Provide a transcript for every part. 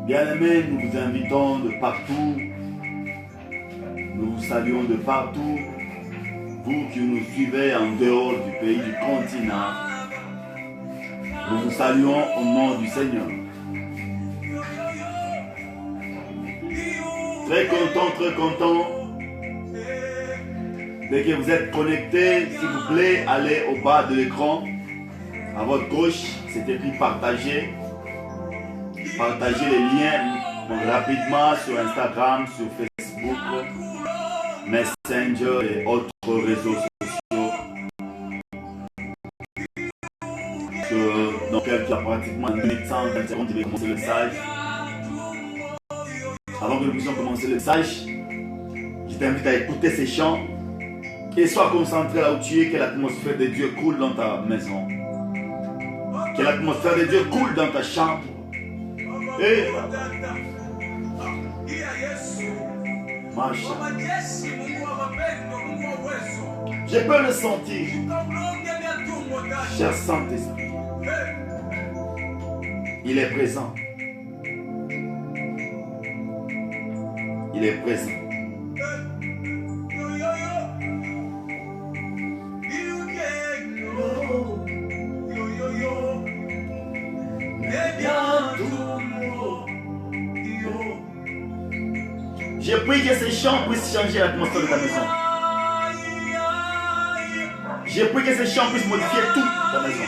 Bien-aimés, nous vous invitons de partout, nous vous saluons de partout, vous qui nous suivez en dehors du pays, du continent, nous vous saluons au nom du Seigneur. Très content. Dès que vous êtes connectés, s'il vous plaît, allez au bas de l'écran, à votre gauche, c'est écrit partager. Partagez les liens rapidement sur Instagram, sur Facebook, Messenger et autres réseaux sociaux. Donc, il y a pratiquement 1 minute 120 secondes, je vais commencer le message. Avant que nous puissions commencer le message, je t'invite à écouter ces chants et sois concentré là où tu es, que l'atmosphère de Dieu coule dans ta maison. Que l'atmosphère de Dieu coule dans ta chambre. Et je peux le sentir, cher Saint-Esprit. Il est présent. Il est présent. Je prie que ces chants puissent changer l'atmosphère de ta maison. Je prie que ces chants puissent modifier tout ta maison.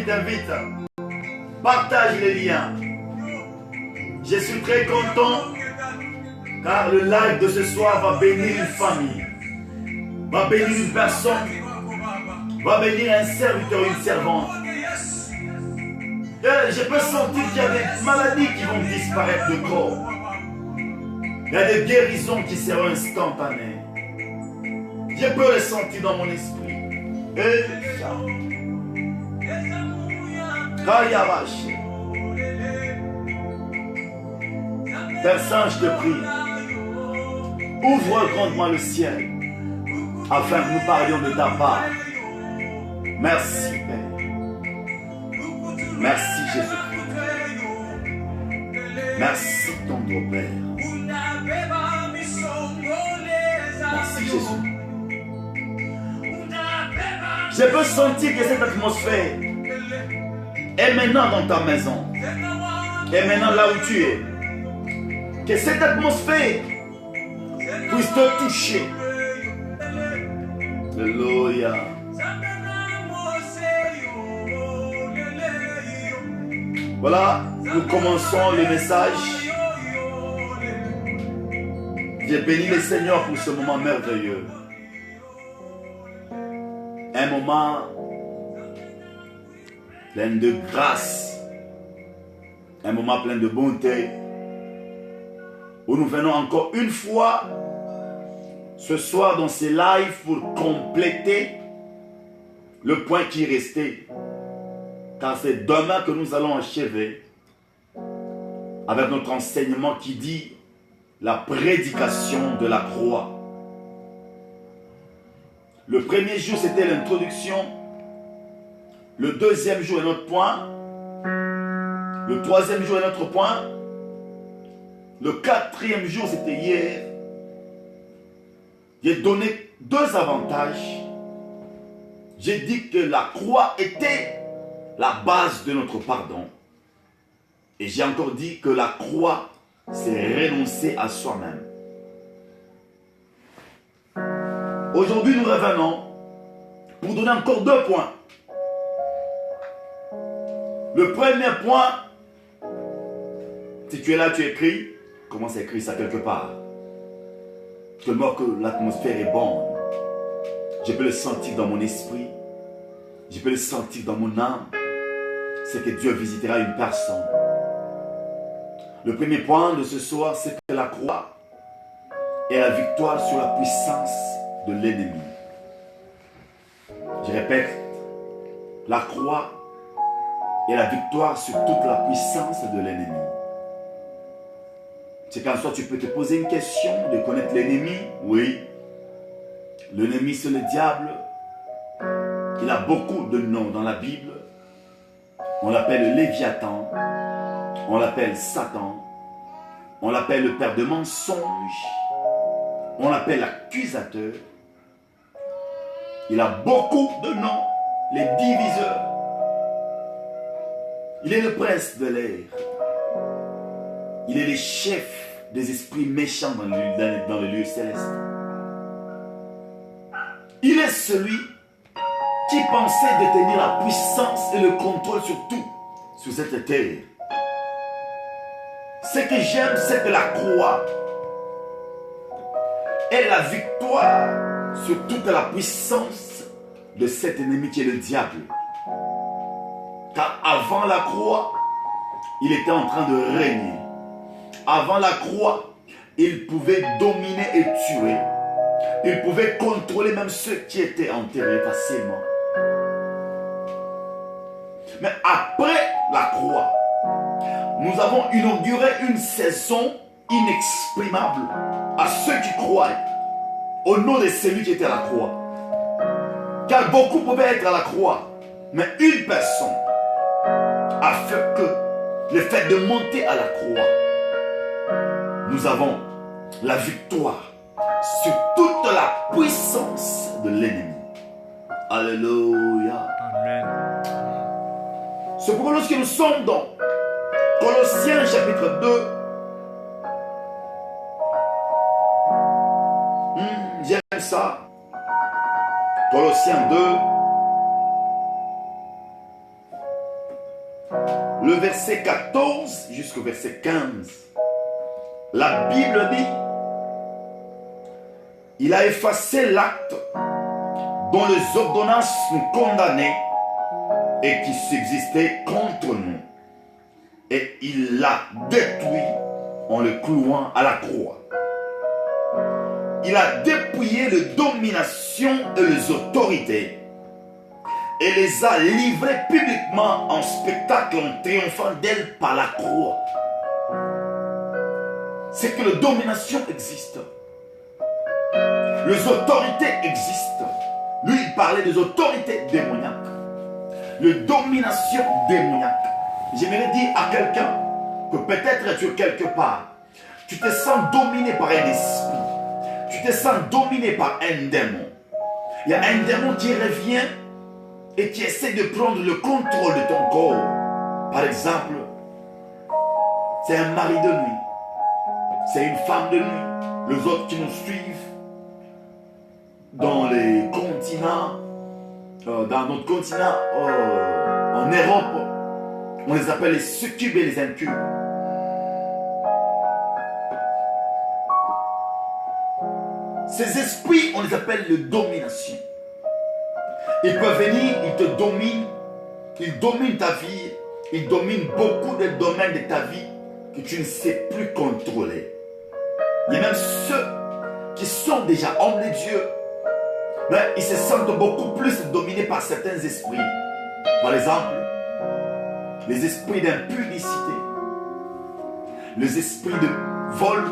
Invite. Partage les liens. Je suis très content car le live de ce soir va bénir une famille, va bénir une personne, va bénir un serviteur, une servante. Et je peux sentir qu'il y a des maladies qui vont disparaître de corps. Il y a des guérisons qui seront instantanées. Je peux le sentir dans mon esprit. Et ça. Père Saint, je te prie, ouvre grandement le ciel afin que nous parlions de ta part. Merci Père. Merci Jésus-Christ. Merci tendre Père. Merci Jésus. Je peux sentir que cette atmosphère est maintenant dans ta maison. Et maintenant là où tu es. Que cette atmosphère puisse te toucher. Alléluia. Voilà, nous commençons le message. J'ai béni le Seigneur pour ce moment merveilleux. Un moment plein de grâce, un moment plein de bonté, où nous venons encore une fois ce soir dans ces lives pour compléter le point qui est resté, car c'est demain que nous allons achever avec notre enseignement qui dit la prédication de la croix. Le premier jour, c'était l'introduction. Le deuxième jour est notre point. Le troisième jour est notre point. Le quatrième jour, c'était hier. J'ai donné 2 avantages. J'ai dit que la croix était la base de notre pardon. Et j'ai encore dit que la croix, c'est renoncer à soi-même. Aujourd'hui, nous revenons pour donner encore 2 points. Le premier point, si tu es là, tu écris. Commence à écrire ça quelque part. Tellement que l'atmosphère est bonne. Je peux le sentir dans mon esprit. Je peux le sentir dans mon âme. C'est que Dieu visitera une personne. Le premier point de ce soir, c'est que la croix est la victoire sur la puissance de l'ennemi. Je répète, la croix est la victoire sur toute la puissance de l'ennemi. C'est qu'en soi, tu peux te poser une question de connaître l'ennemi. Oui. L'ennemi, c'est le diable. Il a beaucoup de noms dans la Bible. On l'appelle Léviathan. On l'appelle Satan. On l'appelle le père de mensonges. On l'appelle l'accusateur. Il a beaucoup de noms. Les diviseurs. Il est le prince de l'air. Il est le chef des esprits méchants dans le lieu céleste. Il est celui qui pensait détenir la puissance et le contrôle sur tout, sur cette terre. Ce que j'aime, c'est que la croix est la victoire sur toute la puissance de cet ennemi qui est le diable. Car avant la croix, il était en train de régner. Avant la croix, il pouvait dominer et tuer. Il pouvait contrôler même ceux qui étaient enterrés facilement. Mais après la croix, nous avons inauguré une saison inexprimable à ceux qui croient au nom de celui qui était à la croix. Car beaucoup pouvaient être à la croix, mais une personne a fait que le fait de monter à la croix, nous avons la victoire sur toute la puissance de l'ennemi. Alléluia. Amen. C'est pourquoi lorsque nous sommes dans Colossiens chapitre 2, j'aime ça. Colossiens 2, le verset 14 jusqu'au verset 15. La Bible dit, il a effacé l'acte dont les ordonnances nous condamnaient et qui subsistait contre nous. Et il l'a détruit en le clouant à la croix. Il a dépouillé les dominations et les autorités et les a livrées publiquement en spectacle en triomphant d'elles par la croix. C'est que les dominations existent. Les autorités existent. Lui, il parlait des autorités démoniaques. Les dominations démoniaques. J'aimerais dire à quelqu'un que peut-être tu es quelque part. Tu te sens dominé par un esprit. Tu te sens dominé par un démon. Il y a un démon qui revient et qui essaie de prendre le contrôle de ton corps. Par exemple, c'est un mari de nuit. C'est une femme de nuit. Les autres qui nous suivent dans les continents, dans notre continent, en Europe, on les appelle les succubes et les incubes. Ces esprits, on les appelle les dominations. Ils peuvent venir, ils te dominent, ils dominent ta vie, ils dominent beaucoup de domaines de ta vie que tu ne sais plus contrôler. Il y a même ceux qui sont déjà hommes de Dieu, mais ils se sentent beaucoup plus dominés par certains esprits. Par exemple, les esprits d'impudicité, les esprits de vol,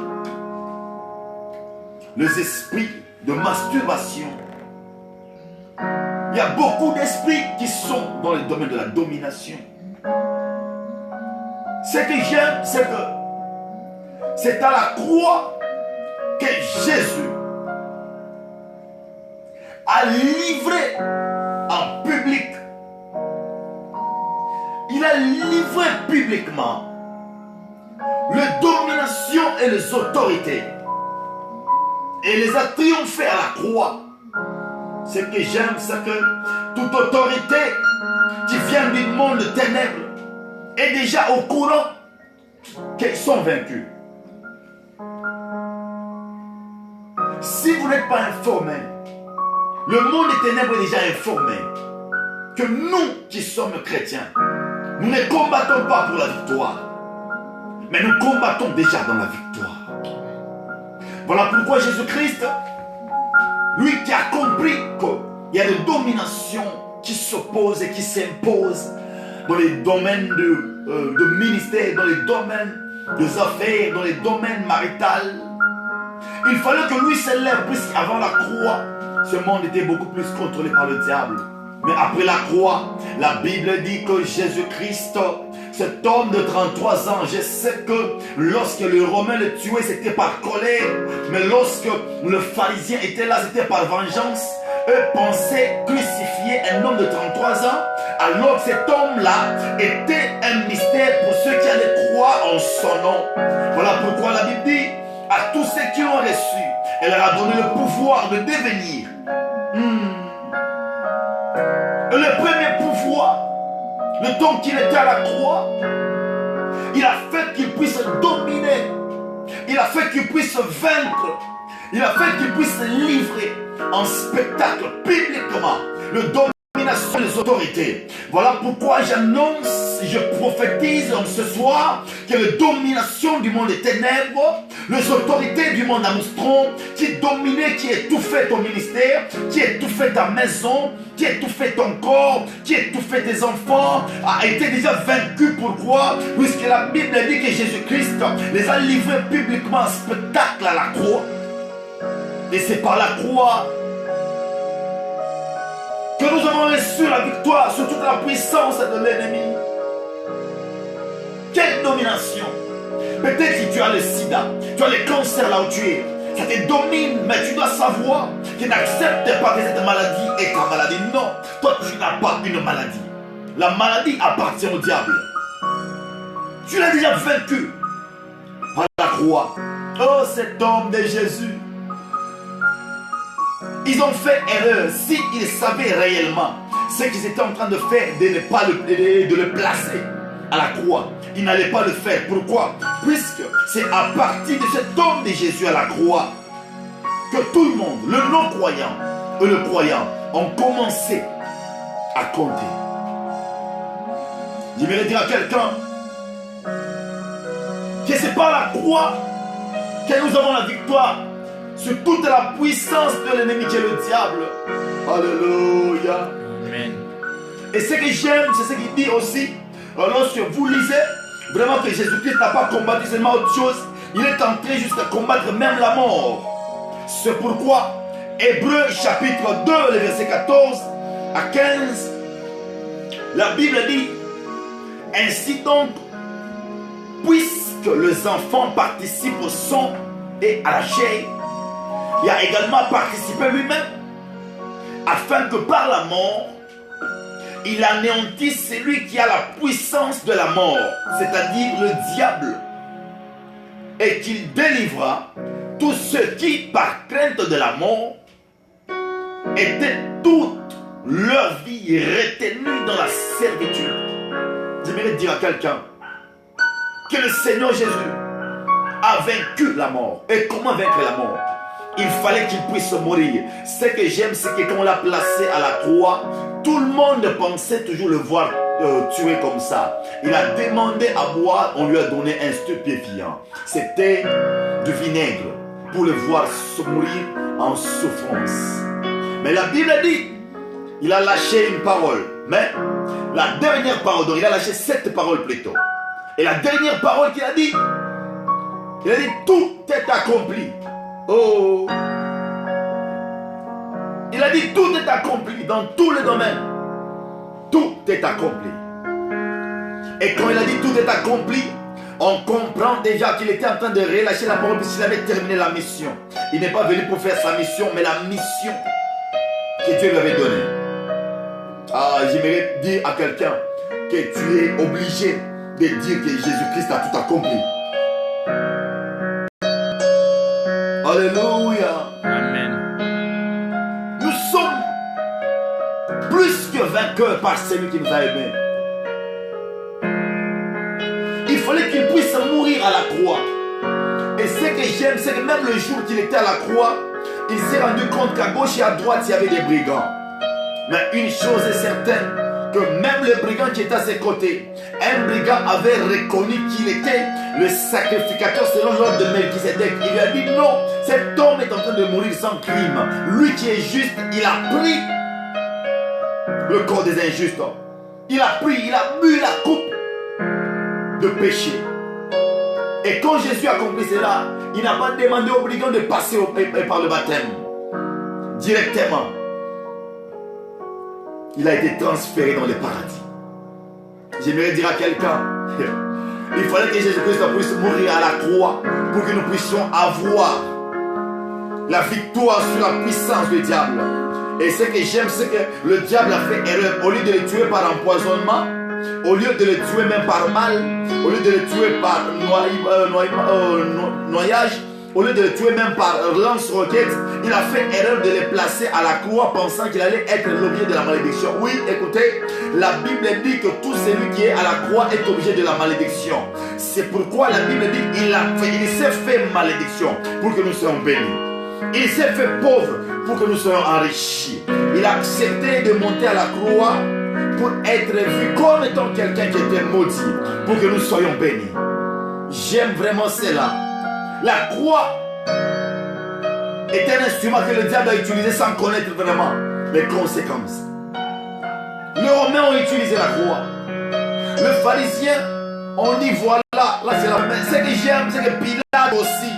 les esprits de masturbation. Il y a beaucoup d'esprits qui sont dans le domaine de la domination. Ce que j'aime, c'est que c'est à la croix que Jésus a livré en public. Il a livré publiquement les dominations et les autorités. Et les a triomphés à la croix. Ce que j'aime, c'est que toute autorité qui vient du monde de ténèbres est déjà au courant qu'ils sont vaincus. Si vous n'êtes pas informé, le monde des ténèbres est déjà informé que nous qui sommes chrétiens, nous ne combattons pas pour la victoire, mais nous combattons déjà dans la victoire. Voilà pourquoi Jésus-Christ, lui qui a compris qu'il y a des dominations qui s'opposent et qui s'imposent dans les domaines de ministère, dans les domaines des affaires, dans les domaines maritals, il fallait que lui s'élève, puisqu'avant la croix, ce monde était beaucoup plus contrôlé par le diable. Mais après la croix, la Bible dit que Jésus-Christ, cet homme de 33 ans, je sais que lorsque le Romain le tuait, c'était par colère. Mais lorsque le pharisien était là, c'était par vengeance. Eux pensaient crucifier un homme de 33 ans, alors que cet homme-là était un mystère pour ceux qui allaient croire en son nom. Voilà pourquoi la Bible dit, à tous ceux qui l'ont reçu, elle leur a donné le pouvoir de devenir. Et le premier pouvoir, le temps qu'il était à la croix, il a fait qu'il puisse dominer. Il a fait qu'il puisse vaincre. Il a fait qu'il puisse livrer en spectacle publiquement le domination des autorités. Voilà pourquoi j'annonce, je prophétise ce soir que la domination du monde des ténèbres, les autorités du monde Armstrong qui dominaient, qui étouffaient ton ministère, qui étouffaient ta maison, qui étouffaient ton corps, qui étouffaient tes enfants, a été déjà vaincu. Pourquoi? Puisque la Bible dit que Jésus-Christ les a livrés publiquement en spectacle à la croix. Et c'est par la croix que nous avons reçu la victoire sur toute la puissance de l'ennemi. Quelle domination! Peut-être que tu as le sida, tu as le cancer là où tu es, ça te domine, mais tu dois savoir que n'accepte pas que cette maladie est ta maladie. Non, toi tu n'as pas une maladie. La maladie appartient au diable. Tu l'as déjà vaincu par la croix. Oh, cet homme de Jésus. Ils ont fait erreur. S'ils savaient réellement ce qu'ils étaient en train de faire, de ne pas de le placer à la croix, ils n'allaient pas le faire. Pourquoi? Puisque c'est à partir de cet homme de Jésus à la croix que tout le monde, le non-croyant et le croyant, ont commencé à compter. J'aimerais dire à quelqu'un que c'est par la croix que nous avons la victoire sur toute la puissance de l'ennemi qui est le diable. Alléluia. Amen. Et ce que j'aime, c'est ce qu'il dit aussi, lorsque vous lisez, vraiment que Jésus-Christ n'a pas combattu seulement autre chose, il est entré jusqu'à combattre même la mort. C'est pourquoi, Hébreux chapitre 2, le verset 14 à 15, la Bible dit, ainsi donc, puisque les enfants participent au sang et à la chair, il a également participé lui-même, afin que par la mort, il anéantisse celui qui a la puissance de la mort, c'est-à-dire le diable, et qu'il délivra tous ceux qui, par crainte de la mort, étaient toute leur vie retenus dans la servitude. J'aimerais dire à quelqu'un que le Seigneur Jésus a vaincu la mort. Et comment vaincre la mort? Il fallait qu'il puisse mourir. Ce que j'aime, c'est que quand on l'a placé à la croix, tout le monde pensait toujours le voir tué comme ça. Il a demandé à boire, on lui a donné un stupéfiant. C'était du vinaigre pour le voir mourir en souffrance. Mais la Bible dit, il a lâché une parole. Mais la dernière parole, donc il a lâché 7 paroles plutôt. Et la dernière parole qu'il a dit, Il a dit tout est accompli. Oh. Il a dit tout est accompli dans tous les domaines. Tout est accompli. Et quand il a dit tout est accompli, on comprend déjà qu'il était en train de relâcher la parole puisqu'il avait terminé la mission. Il n'est pas venu pour faire sa mission, mais la mission que Dieu lui avait donnée. Ah, j'aimerais dire à quelqu'un que tu es obligé de dire que Jésus-Christ a tout accompli. Alléluia. Amen. Nous sommes plus que vainqueurs par celui qui nous a aimés. Il fallait qu'il puisse mourir à la croix. Et ce que j'aime, c'est que même le jour qu'il était à la croix, il s'est rendu compte qu'à gauche et à droite, il y avait des brigands. Mais une chose est certaine, que même le brigand qui était à ses côtés, un brigand avait reconnu qu'il était le sacrificateur selon l'ordre de Melchisedec. Il lui a dit non, cet homme est en train de mourir sans crime. Lui qui est juste, il a pris le corps des injustes. Il a pris, il a bu la coupe de péché. Et quand Jésus a accompli cela, il n'a pas demandé aux brigands de passer par le baptême. Directement, il a été transféré dans le paradis. J'aimerais dire à quelqu'un, il fallait que Jésus-Christ puisse mourir à la croix pour que nous puissions avoir la victoire sur la puissance du diable. Et ce que j'aime, c'est que le diable a fait erreur. Au lieu de le tuer par empoisonnement, au lieu de le tuer même par mal, au lieu de le tuer par noyage, au lieu de le tuer même par lance-roquette, il a fait erreur de le placer à la croix pensant qu'il allait être l'objet de la malédiction. Oui, écoutez, la Bible dit que tout celui qui est à la croix est objet de la malédiction. C'est pourquoi la Bible dit qu'il s'est fait malédiction pour que nous soyons bénis. Il s'est fait pauvre pour que nous soyons enrichis. Il a accepté de monter à la croix pour être vu comme étant quelqu'un qui était maudit, pour que nous soyons bénis. J'aime vraiment cela. La croix est un instrument que le diable a utilisé sans connaître vraiment les conséquences. Les Romains ont utilisé la croix. Le pharisien, on dit voilà, là c'est la même. Ce que j'aime, c'est que Pilate aussi,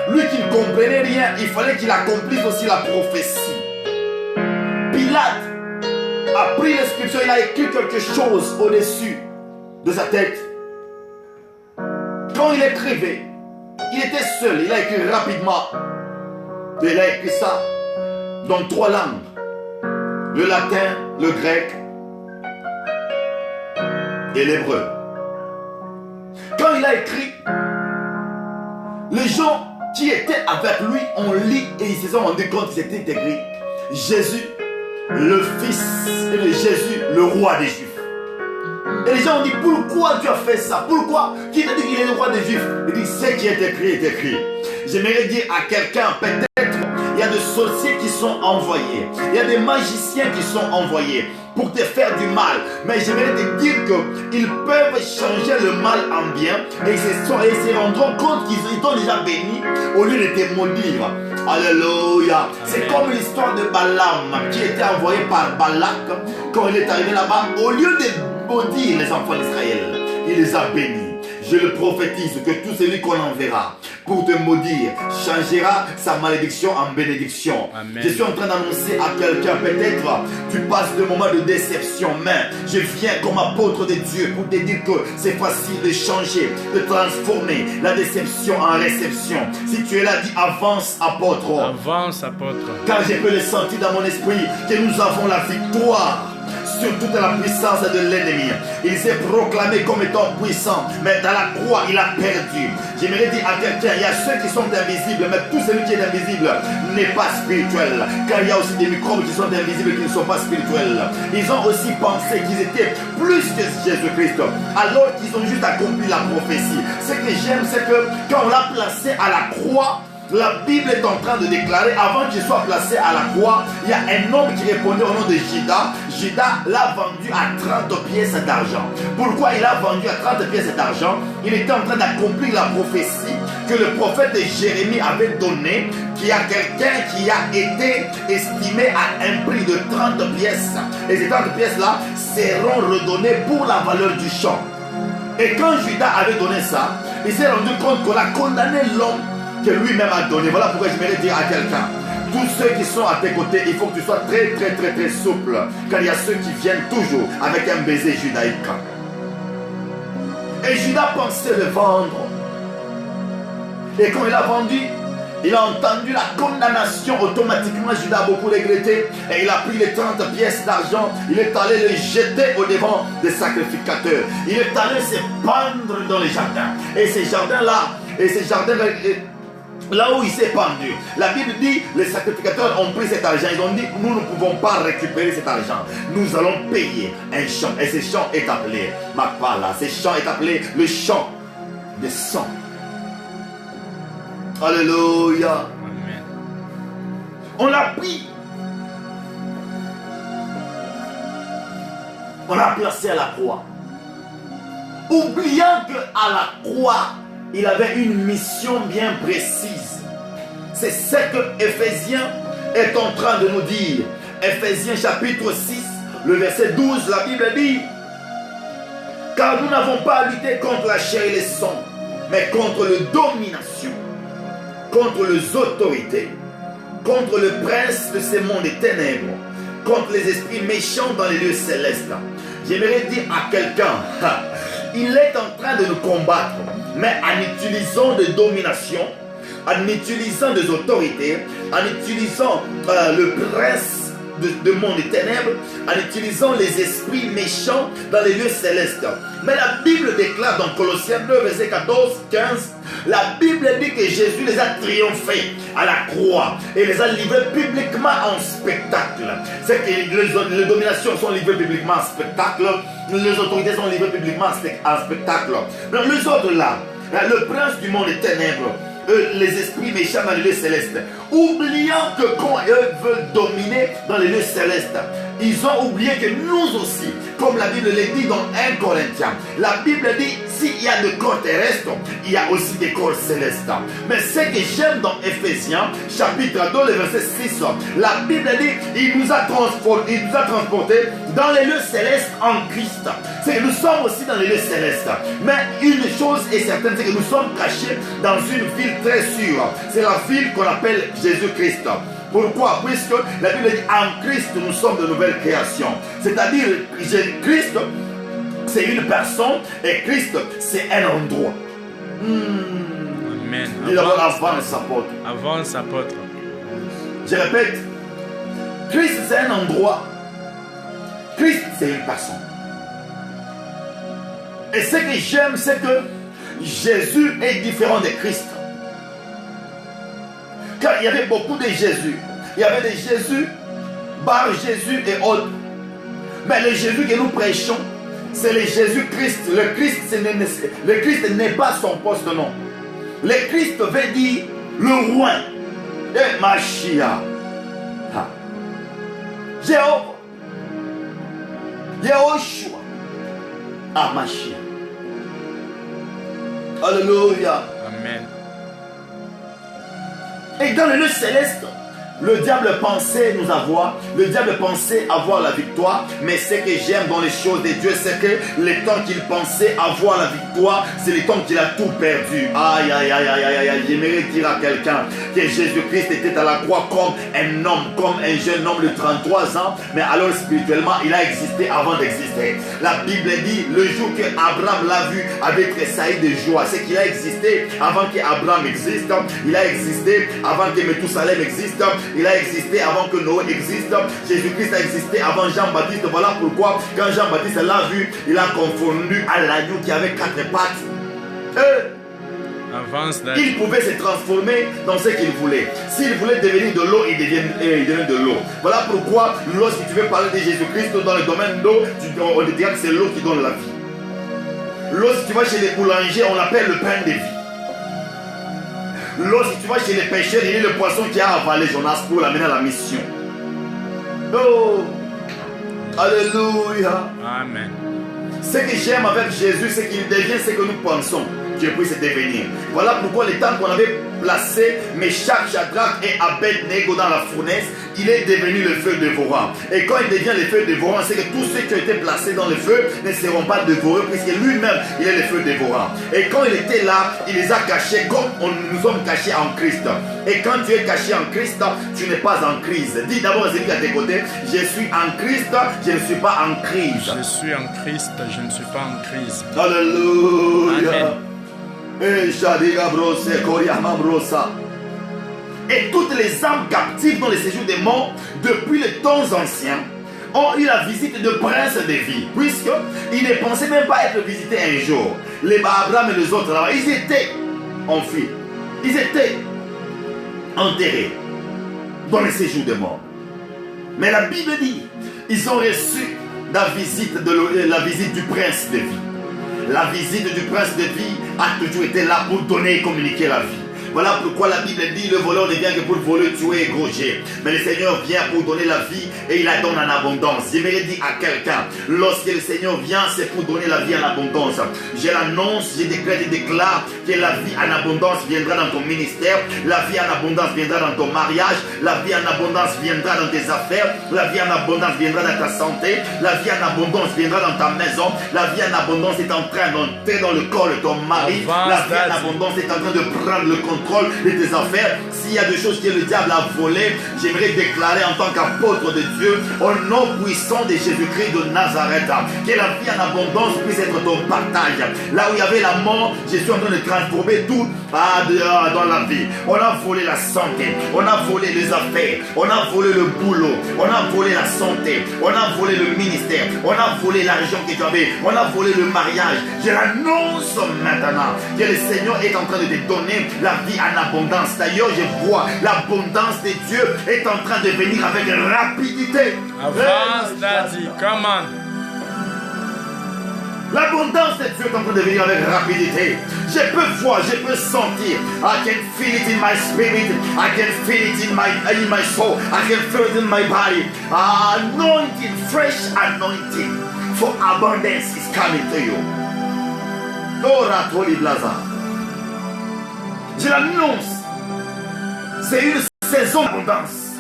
lui qui ne comprenait rien, il fallait qu'il accomplisse aussi la prophétie. Pilate a pris l'inscription, il a écrit quelque chose au-dessus de sa tête. Quand il écrivait, il était seul, il a écrit rapidement. Et il a écrit ça dans 3 langues. Le latin, le grec et l'hébreu. Quand il a écrit, les gens qui étaient avec lui ont lu et ils se sont rendus compte que c'était écrit Jésus, le fils de Jésus, le roi des Juifs. Et les gens ont dit pourquoi tu as fait ça? Pourquoi? Qui t'a dit qu'il est le roi des Juifs? Il dit ce qui est écrit est écrit. J'aimerais dire à quelqu'un, peut-être il y a des sorciers qui sont envoyés, il y a des magiciens qui sont envoyés pour te faire du mal. Mais j'aimerais te dire qu'ils peuvent changer le mal en bien et ils se rendront compte qu'ils sont déjà bénis au lieu de te maudire. Alléluia. C'est comme l'histoire de Balaam qui était envoyé par Balak quand il est arrivé là-bas. Au lieu de maudire les enfants d'Israël, il les a bénis. Je le prophétise que tout celui qu'on enverra pour te maudire changera sa malédiction en bénédiction. Amen. Je suis en train d'annoncer à quelqu'un, peut-être tu passes de moments de déception, mais je viens comme apôtre de Dieu pour te dire que c'est facile de changer, de transformer la déception en réception. Si tu es là, dis avance apôtre. Avance apôtre. Car je peux le sentir dans mon esprit que nous avons la victoire sur toute la puissance de l'ennemi. Il s'est proclamé comme étant puissant, mais dans la croix, il a perdu. J'aimerais dire à quelqu'un, il y a ceux qui sont invisibles, mais tout celui qui est invisible n'est pas spirituel. Car il y a aussi des microbes qui sont invisibles et qui ne sont pas spirituels. Ils ont aussi pensé qu'ils étaient plus que Jésus-Christ, alors qu'ils ont juste accompli la prophétie. Ce que j'aime, c'est que quand on l'a placé à la croix, la Bible est en train de déclarer, avant qu'il soit placé à la croix, il y a un homme qui répondait au nom de Judas. Judas l'a vendu à 30 pièces d'argent. Pourquoi il a vendu à 30 pièces d'argent? Il était en train d'accomplir la prophétie que le prophète Jérémie avait donnée, qu'il y a quelqu'un qui a été estimé à un prix de 30 pièces. Et ces 30 pièces-là seront redonnées pour la valeur du champ. Et quand Judas avait donné ça, il s'est rendu compte qu'on a condamné l'homme que lui-même a donné. Voilà pourquoi j'aimerais dire à quelqu'un, tous ceux qui sont à tes côtés, il faut que tu sois très souple, car il y a ceux qui viennent toujours avec un baiser judaïque. Et Judas pensait le vendre. Et quand il a vendu, il a entendu la condamnation. Automatiquement, Judas a beaucoup regretté. Et il a pris les 30 pièces d'argent. Il est allé les jeter au devant des sacrificateurs. Il est allé se pendre dans les jardins. Et ces jardins-là, là où il s'est pendu, la Bible dit, les sacrificateurs ont pris cet argent. Ils ont dit, nous ne pouvons pas récupérer cet argent. Nous allons payer un champ. Et ce champ est appelé Makpala. Ce champ est appelé le champ de sang. Alléluia. Amen. On l'a pris. On l'a placé à la croix. Oubliant qu'à la croix, il avait une mission bien précise. C'est ce que Éphésiens est en train de nous dire. Éphésiens chapitre 6, le verset 12, la Bible dit: car nous n'avons pas à lutter contre la chair et le sang, mais contre les dominations, contre les autorités, contre le prince de ce monde des ténèbres, contre les esprits méchants dans les lieux célestes. J'aimerais dire à quelqu'un, il est en train de nous combattre, mais en utilisant des dominations, en utilisant des autorités, en utilisant le prince de monde des ténèbres, en utilisant les esprits méchants dans les lieux célestes. Mais la Bible déclare dans Colossiens 2, verset 14, 15, la Bible dit que Jésus les a triomphés à la croix et les a livrés publiquement en spectacle. C'est que les dominations sont livrées publiquement en spectacle, les autorités sont livrées publiquement en spectacle. Donc les autres là, le prince du monde des ténèbres, les esprits méchants dans les lieux célestes, oubliant que quand eux veulent dominer dans les lieux célestes, ils ont oublié que nous aussi, comme la Bible le dit dans 1 Corinthiens, la Bible dit, s'il y a des corps terrestres, il y a aussi des corps célestes. Mais ce que j'aime dans Éphésiens, chapitre 2, le verset 6, la Bible dit, il nous a transportés dans les lieux célestes en Christ. C'est que nous sommes aussi dans les lieux célestes. Mais une chose est certaine, c'est que nous sommes cachés dans une ville très sûre. C'est la ville qu'on appelle Jésus-Christ. Pourquoi? Puisque la Bible dit, en Christ, nous sommes de nouvelles créations. C'est-à-dire, Christ, c'est une personne et Christ, c'est un endroit. Amen. Il d'abord avance apôtre. Avance apôtre. Je répète, Christ, c'est un endroit. Christ, c'est une personne. Et ce que j'aime, c'est que Jésus est différent de Christ. Car il y avait beaucoup de Jésus. Il y avait des Jésus, Bar Jésus et autres. Mais le Jésus que nous prêchons, c'est le Jésus-Christ. Le Christ n'est pas son poste, non. Le Christ veut dire le roi. Et Mashiach. Jéhovah. Yehoshua. Ah, Mashiach. Alléluia. Amen. Et dans le lieu céleste, le diable pensait nous avoir, le diable pensait avoir la victoire, mais ce que j'aime dans les choses de Dieu, c'est que les temps qu'il pensait avoir la victoire, c'est les temps qu'il a tout perdu. Aïe, aïe, aïe, aïe, aïe, aïe, j'aimerais dire à quelqu'un que Jésus-Christ était à la croix comme un homme, comme un jeune homme de 33 ans, mais alors spirituellement, il a existé avant d'exister. La Bible dit, le jour que Abraham l'a vu avec tressailli de joie, c'est qu'il a existé avant qu'Abraham existe, il a existé avant que Methusalem existe, il a existé avant que Noé existe. Jésus-Christ a existé avant Jean-Baptiste. Voilà pourquoi quand Jean-Baptiste l'a vu, il a confondu à l'agneau qui avait 4 pattes. Il pouvait se transformer dans ce qu'il voulait. S'il voulait devenir de l'eau, il devient de l'eau. Voilà pourquoi lorsque tu veux parler de Jésus-Christ dans le domaine d'eau, on te dira que c'est l'eau qui donne la vie. Lorsque tu vas chez les boulangers, on appelle le pain de vie. Lorsque tu vas chez les pêcheurs, il y a le poisson qui a avalé Jonas pour l'amener à la mission. Oh, alléluia. Amen. Ce que j'aime avec Jésus, c'est qu'il devient ce que nous pensons qu'il puisse devenir. Voilà pourquoi les temps qu'on avait placé Meshach, Shadrach et Abed-Nego dans la fournaise, il est devenu le feu dévorant. Et quand il devient le feu dévorant, c'est que tous ceux qui ont été placés dans le feu ne seront pas dévorés, puisque lui-même, il est le feu dévorant. Et quand il était là, il les a cachés comme nous sommes cachés en Christ. Et quand tu es caché en Christ, tu n'es pas en crise. Dis d'abord à celui à tes côtés, je suis en Christ, je ne suis pas en crise. Je suis en Christ, je ne suis pas en crise. Alléluia. Et toutes les âmes captives dans les séjours des morts, depuis les temps anciens, ont eu la visite de princes de vie, puisqu'ils ne pensaient même pas être visités un jour. Les Abraham et les autres là-bas, ils étaient enfuis, ils étaient enterrés dans les séjours des morts. Mais la Bible dit, ils ont reçu la visite du prince de vie. La visite du prince de vie a toujours été là pour donner et communiquer la vie. Voilà pourquoi la Bible dit, le voleur ne vient que pour voler, tuer et égorger. Mais le Seigneur vient pour donner la vie et il la donne en abondance. J'aimerais dire à quelqu'un, lorsque le Seigneur vient, c'est pour donner la vie en abondance. Je l'annonce, je déclare que la vie en abondance viendra dans ton ministère, la vie en abondance viendra dans ton mariage, la vie en abondance viendra dans tes affaires, la vie en abondance viendra dans ta santé, la vie en abondance viendra dans ta maison, la vie en abondance est en train d'entrer dans le corps de ton mari, la vie en abondance est en train de prendre le contrôle de tes affaires. S'il y a des choses que le diable a volées, j'aimerais déclarer en tant qu'apôtre de Dieu, au nom puissant de Jésus-Christ de Nazareth, que la vie en abondance puisse être ton partage. Là où il y avait la mort, je suis en train de transformer tout dans la vie. On a volé la santé, on a volé les affaires, on a volé le boulot, on a volé la santé, on a volé le ministère, on a volé l'argent que tu avais, on a volé le mariage. Je l'annonce maintenant que le Seigneur est en train de te donner la vie en abondance. D'ailleurs, je vois l'abondance de Dieu est en train de venir avec rapidité. Avance, Daddy, come on. L'abondance de Dieu est en train de venir avec rapidité. Je peux voir, je peux sentir. I can feel it in my spirit. I can feel it in my soul. I can feel it in my body. Anointing, fresh anointing for abundance is coming to you. Dora Toli Blaza. Je l'annonce. C'est une saison d'abondance.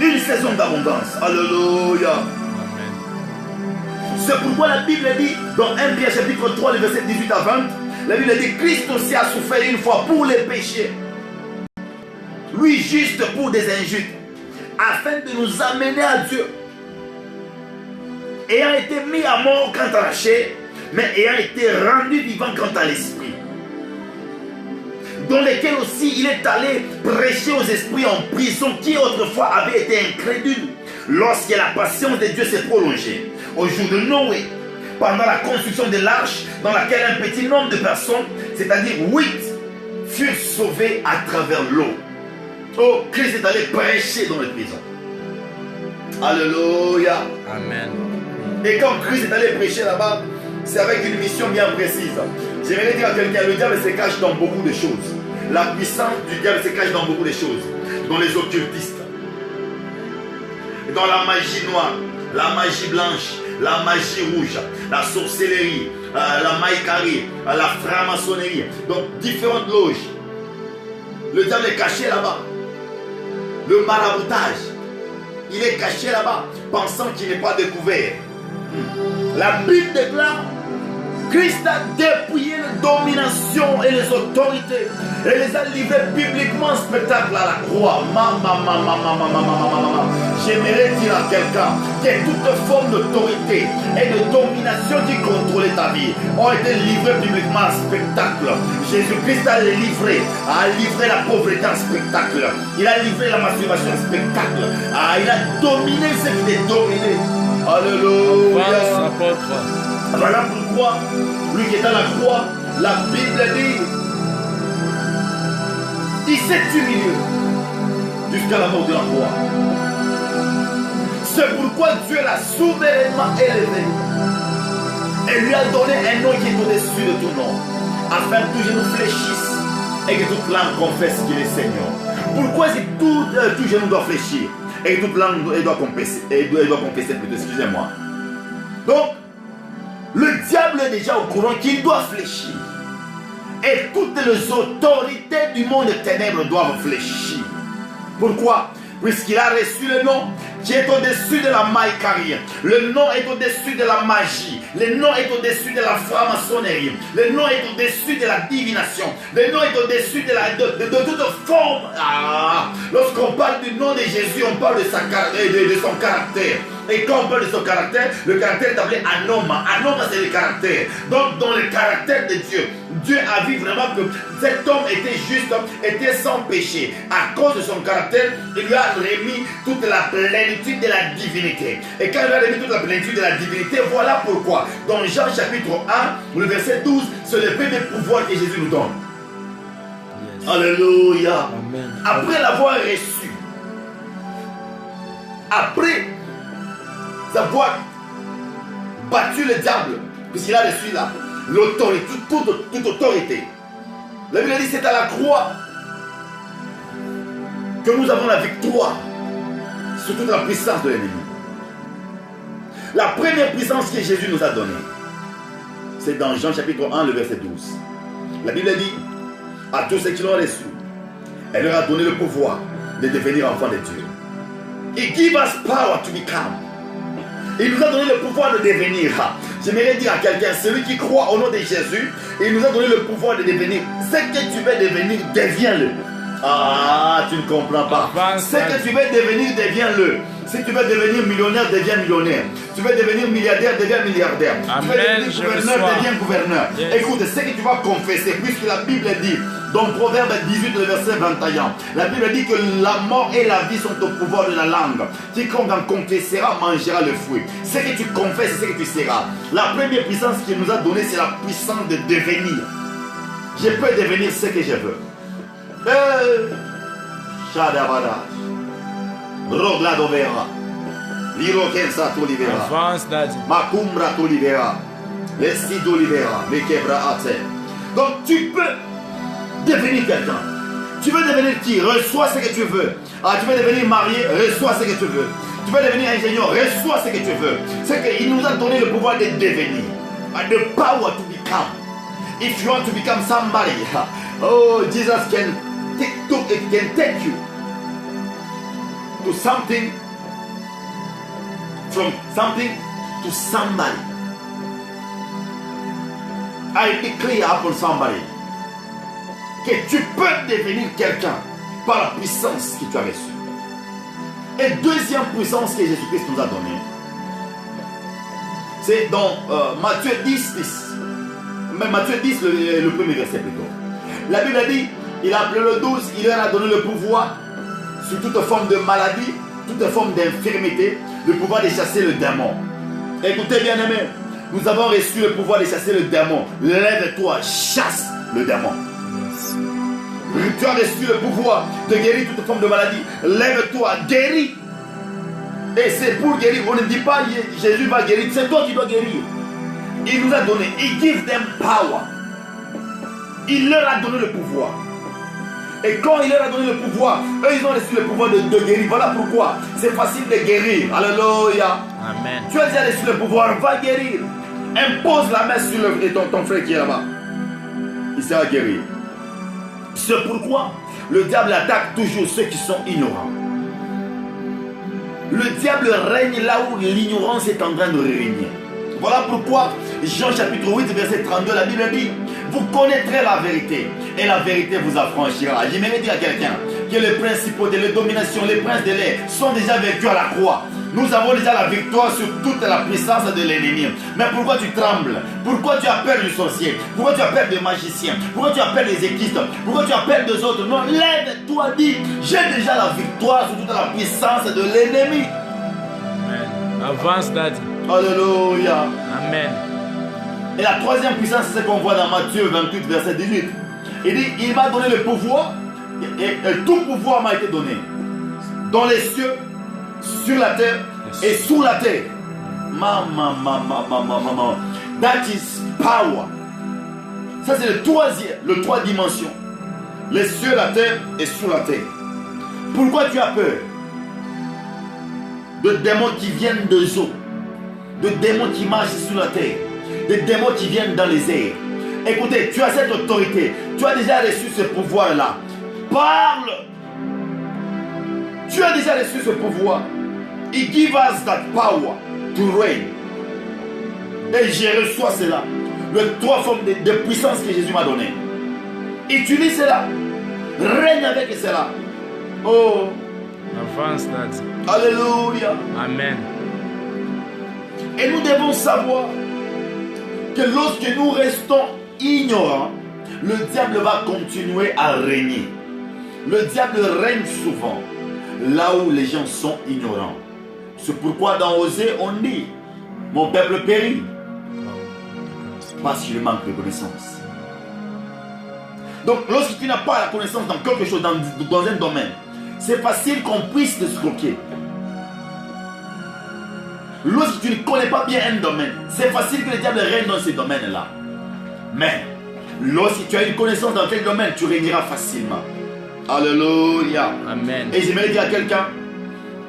Une saison d'abondance. Alléluia. C'est pourquoi la Bible dit dans 1 Pierre chapitre 3, le verset 18 à 20, la Bible dit Christ aussi a souffert une fois pour les péchés. Lui juste pour des injustes, afin de nous amener à Dieu. Ayant été mis à mort quant à la chair, mais ayant été rendu vivant quant à l'esprit. Dans lesquels aussi il est allé prêcher aux esprits en prison qui autrefois avaient été incrédules, lorsque la patience de Dieu s'est prolongée. Au jour de Noé, pendant la construction de l'arche, dans laquelle un petit nombre de personnes, c'est-à-dire 8, furent sauvés à travers l'eau. Oh, Christ est allé prêcher dans les prisons. Alléluia. Amen. Et quand Christ est allé prêcher là-bas, c'est avec une mission bien précise. J'aimerais dire à quelqu'un, le diable se cache dans beaucoup de choses. La puissance du diable se cache dans beaucoup de choses. Dans les occultistes, dans la magie noire, la magie blanche, la magie rouge, la sorcellerie, la maïkarie, la franc-maçonnerie. Donc différentes loges. Le diable est caché là-bas. Le maraboutage, il est caché là-bas, pensant qu'il n'est pas découvert. La Bible déclare, Christ a dépouillé les dominations et les autorités et les a livrés publiquement en spectacle à la croix. J'aimerais dire à quelqu'un que toute forme d'autorité et de domination qui contrôlait ta vie ont été livrées publiquement en spectacle. Jésus-Christ a livré la pauvreté en spectacle. Il a livré la masturbation en spectacle. Il a dominé ce qui est dominé. Alléluia. Voilà pourquoi, lui qui est à la croix, la Bible dit, il s'est humilié jusqu'à la mort de la croix. C'est pourquoi Dieu l'a souverainement élevé et lui a donné un nom qui est au-dessus de tout nom, afin que tout genou fléchisse et que toute langue confesse qu'il est Seigneur. Pourquoi si tout genou doit fléchir et toute langue doit confesser, plutôt, excusez-moi. Donc, le diable est déjà au courant qu'il doit fléchir Et toutes les autorités du monde des ténèbres doivent fléchir. Pourquoi? Puisqu'il a reçu le nom qui est au-dessus de la maïcarie. Le nom est au-dessus de la magie. Le nom est au-dessus de la franc-maçonnerie. Le nom est au-dessus de la divination. Le nom est au-dessus de toute forme. Lorsqu'on parle du nom de Jésus, on parle de son caractère. Et quand on parle de son caractère, le caractère est appelé anoma. Anoma, c'est le caractère. Donc, dans le caractère de Dieu, Dieu a vu vraiment que cet homme était juste, était sans péché. À cause de son caractère, il lui a remis toute la plénitude de la divinité. Et quand il lui a remis toute la plénitude de la divinité, voilà pourquoi. Dans Jean chapitre 1, le verset 12, c'est le premier pouvoir que Jésus nous donne. Yes. Alléluia. Amen. Après l'avoir reçu, après avoir battu le diable, puisqu'il a reçu là l'autorité, toute autorité. La Bible dit c'est à la croix que nous avons la victoire sur toute la puissance de l'ennemi. La première puissance que Jésus nous a donnée, c'est dans Jean chapitre 1, le verset 12. La Bible dit à tous ceux qui l'ont reçu, elle leur a donné le pouvoir de devenir enfants de Dieu. He gave us power to become. Il nous a donné le pouvoir de devenir. J'aimerais dire à quelqu'un, celui qui croit au nom de Jésus, il nous a donné le pouvoir de devenir. Ce que tu veux devenir, deviens-le. Ah, tu ne comprends pas. Ce que tu veux devenir, deviens-le. Si tu veux devenir millionnaire, deviens millionnaire. Tu veux devenir milliardaire, deviens milliardaire. Amen, tu veux devenir gouverneur, deviens gouverneur. Yes. Écoute, ce que tu vas confesser, puisque la Bible dit, dans Proverbe 18, le verset 21, la Bible dit que la mort et la vie sont au pouvoir de la langue. Quiconque en confessera mangera le fruit. Ce que tu confesses, c'est ce que tu seras. La première puissance qu'il nous a donnée, c'est la puissance de devenir. Je peux devenir ce que je veux. Shadabada. Rogla dovera. Lirokensa tolivera. Avance, Daddy. Makumbra tolivera. Lesti tolivera. Mekebra ate. Donc tu peux devenir quelqu'un. Tu veux devenir qui? Reçois ce que tu veux. Tu veux devenir marié? Reçois ce que tu veux. Tu veux devenir ingénieur? Reçois ce que tu veux. C'est qu'il nous a donné le pouvoir de devenir. The power to become. If you want to become somebody, oh, Jesus can take you to something, from something to somebody. I declare upon somebody que tu peux devenir quelqu'un par la puissance que tu as reçue. Et deuxième puissance que Jésus-Christ nous a donnée, c'est dans Matthieu 10, 10. Mais Matthieu 10, le premier verset plutôt. La Bible a dit, il a appelé le 12, il leur a donné le pouvoir sur toute forme de maladie, toute forme d'infirmité, le pouvoir de chasser le démon. Écoutez bien aimé, nous avons reçu le pouvoir de chasser le démon. Lève-toi, chasse le démon. Tu as reçu le pouvoir de guérir toute forme de maladie. Lève-toi, guéris. Et c'est pour guérir. On ne dit pas Jésus va guérir, c'est toi qui dois guérir. Il nous a donné, il give them power. Il leur a donné le pouvoir. Et quand il leur a donné le pouvoir, eux ils ont reçu le pouvoir de guérir. Voilà pourquoi c'est facile de guérir. Alléluia. Amen. Tu as déjà reçu le pouvoir, va guérir. Impose la main sur ton frère qui est là-bas. Il sera guéri. C'est pourquoi le diable attaque toujours ceux qui sont ignorants. Le diable règne là où l'ignorance est en train de régner. Voilà pourquoi Jean chapitre 8 verset 32, la Bible dit: vous connaîtrez la vérité et la vérité vous affranchira. J'aimerais dire à quelqu'un que les principaux de la domination, les princes de l'air sont déjà vaincus à la croix. Nous avons déjà la victoire sur toute la puissance de l'ennemi. Mais pourquoi tu trembles? Pourquoi tu as peur du sorcier? Pourquoi tu as peur des magiciens? Pourquoi tu as peur des équistes? Pourquoi tu as peur des autres? Non, lève-toi, dis: j'ai déjà la victoire sur toute la puissance de l'ennemi. Amen. Avance, Daddy. Alléluia. Amen. Et la troisième puissance, c'est ce qu'on voit dans Matthieu 28, verset 18. Il dit: il m'a donné le pouvoir, et tout pouvoir m'a été donné, dans les cieux, sur la terre et sous la terre. That is power. Ça c'est le trois dimensions. Les cieux, la terre et sous la terre. Pourquoi tu as peur? De démons qui viennent des eaux, de démons qui marchent sous la terre, des démons qui viennent dans les airs. Écoutez, tu as cette autorité. Tu as déjà reçu ce pouvoir-là. Parle. Tu as déjà reçu ce pouvoir. He gives us that power to reign. Et je reçois cela. Les trois formes de puissance que Jésus m'a donné. Utilise cela. Règne avec cela. Oh. Avance, Daddy. Alléluia. Amen. Et nous devons savoir que lorsque nous restons ignorants, le diable va continuer à régner. Le diable règne souvent là où les gens sont ignorants. C'est pourquoi dans Osée on dit, mon peuple périt parce qu'il manque de connaissance. Donc lorsque tu n'as pas la connaissance dans quelque chose, dans un domaine, c'est facile qu'on puisse te escroquer. Lorsque tu ne connais pas bien un domaine, c'est facile que le diable règne dans ce domaine-là. Mais, lorsque tu as une connaissance dans quel domaine, tu régneras facilement. Alléluia. Amen. Et j'aimerais dire à quelqu'un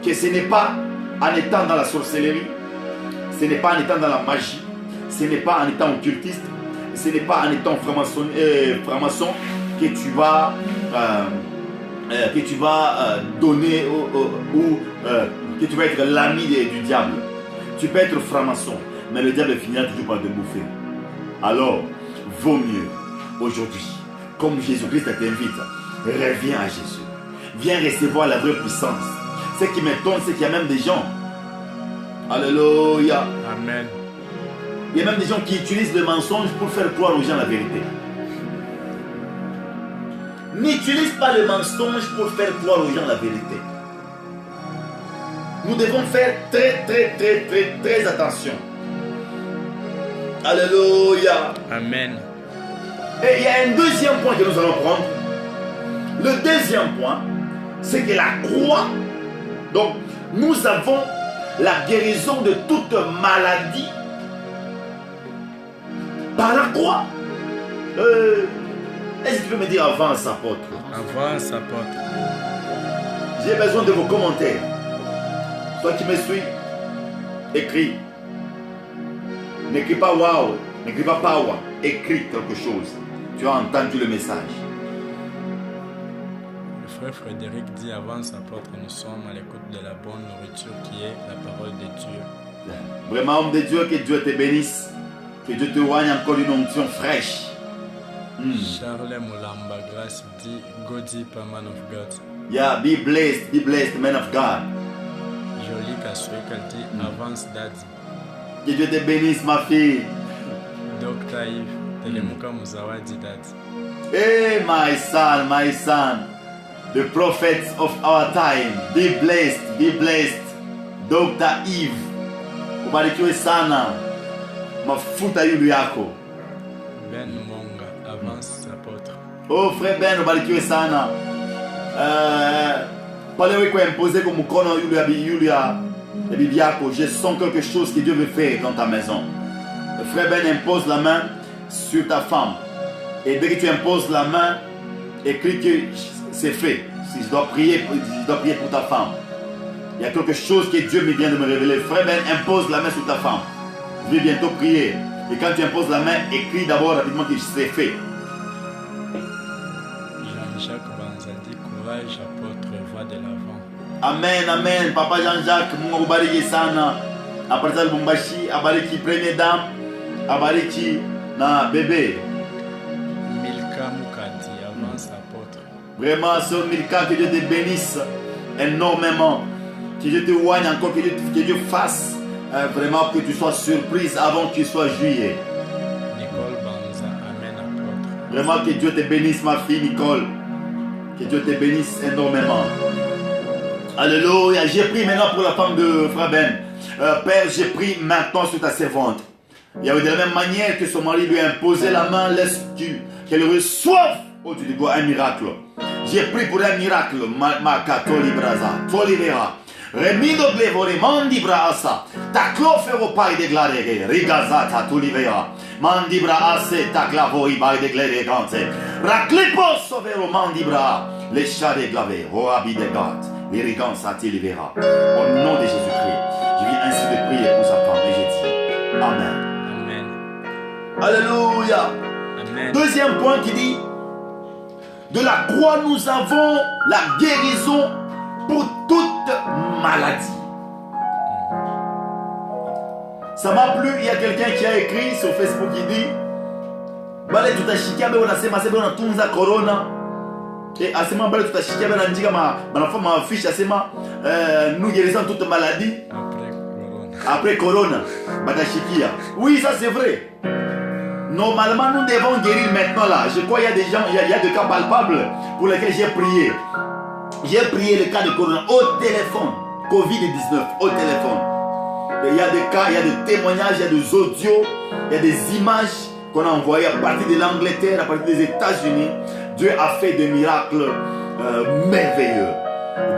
que ce n'est pas en étant dans la sorcellerie, ce n'est pas en étant dans la magie, ce n'est pas en étant occultiste, ce n'est pas en étant franc-maçon que tu vas donner ou que tu vas être l'ami du diable. Tu peux être franc-maçon, mais le diable finira toujours par te bouffer. Alors, vaut mieux aujourd'hui, comme Jésus-Christ t'invite, reviens à Jésus. Viens recevoir la vraie puissance. Ce qui m'étonne, c'est qu'il y a même des gens. Alléluia. Amen. Il y a même des gens qui utilisent le mensonge pour faire croire aux gens la vérité. N'utilise pas le mensonge pour faire croire aux gens la vérité. Nous devons faire très attention. Alléluia. Amen. Et il y a un deuxième point que nous allons prendre. Le deuxième point, c'est que la croix, donc nous avons la guérison de toute maladie par la croix. Est-ce que tu peux me dire avance, apôtre? Avance, apôtre. J'ai besoin de vos commentaires. Toi qui me suis, écris. N'écris pas wow, n'écris pas power, écris quelque chose. Tu as entendu le message. Le frère Frédéric dit avance, apôtre, nous sommes à l'écoute de la bonne nourriture qui est la parole de Dieu. Vraiment, homme de Dieu, que Dieu te bénisse. Que Dieu te oigne encore une onction fraîche. Charles Moulamba Grace dit go deep, man of God. Yeah, be blessed, man of God. Jolie Kasweka dit avance, Daddy. Que Dieu te bénisse, ma fille. Dr. Yves Telemuka Muzawadi, Daddy. Hey, my son, the prophets of our time. Be blessed. Dr. Yves. Ubarikiwe sana. Mafuta yulu yako. Ben Monga, avance, apôtre. Oh, frère Ben, ubarikiwe sana. Pale weko imposé comme mkono yulu ya bibi yako. Je sens quelque chose que Dieu veut faire dans ta maison. Le frère Ben impose la main sur ta femme. Et dès que tu imposes la main, écris que c'est fait. Si je dois prier pour ta femme. Il y a quelque chose que Dieu vient de me révéler. Frère Ben, impose la main sur ta femme. Je vais bientôt prier. Et quand tu imposes la main, écris d'abord rapidement que c'est fait. Jean-Jacques Banzadi, courage, apôtre, voix de l'avant. Amen. Papa Jean-Jacques, Mungu ubariki sana. Aparta Lubumbashi, abariki première dame, abariki na bébé. Milka Mukadi, avance, apôtre. Vraiment, Sœur Milka, que Dieu te bénisse énormément. Que Dieu te oigne encore, que Dieu fasse vraiment que tu sois surprise avant qu'il soit juillet. Nicole Banza, amen, apôtre. Vraiment que Dieu te bénisse, ma fille Nicole. Que Dieu te bénisse énormément. Alléluia. J'ai pris maintenant pour la femme de Frère Ben. Père, j'ai pris maintenant sur ta servante. Il y avait de la même manière que son mari lui a imposé la main, laisse qu'elle reçoive au Dieu de Dieu un miracle. J'ai pris pour un miracle. Ma katoli braza, tolivera. Remido glevore mandi brasa. Ta clofero pai de glarere. Rigazata tulivera. Mandi braase ta clavoi pai de glarere. Raclipos overo mandi bra. Les chats de glave. O abi de God. L'irrigance tilivera. Au nom de Jésus-Christ, je viens ainsi de prier pour sa femme et j'ai dit Amen. Amen. Alléluia. Amen. Deuxième point qui dit, de la croix nous avons la guérison pour toute maladie. Ça m'a plu, il y a quelqu'un qui a écrit sur Facebook qui dit, bale tutashikia be unasema sebe unatunza corona. Et asema bale tutashikia be nanjika banafa mafiche asema nous guérissons toute maladie après corona. Badashikia. Oui, ça c'est vrai. Normalement, nous devons guérir maintenant là. Je crois qu'il y a des gens, il y a des cas palpables pour lesquels j'ai prié. J'ai prié le cas de corona au téléphone. Covid-19 au téléphone. Et il y a des cas, il y a des témoignages, il y a des audios, il y a des images qu'on a envoyées à partir de l'Angleterre, à partir des États-Unis. Dieu a fait des miracles merveilleux.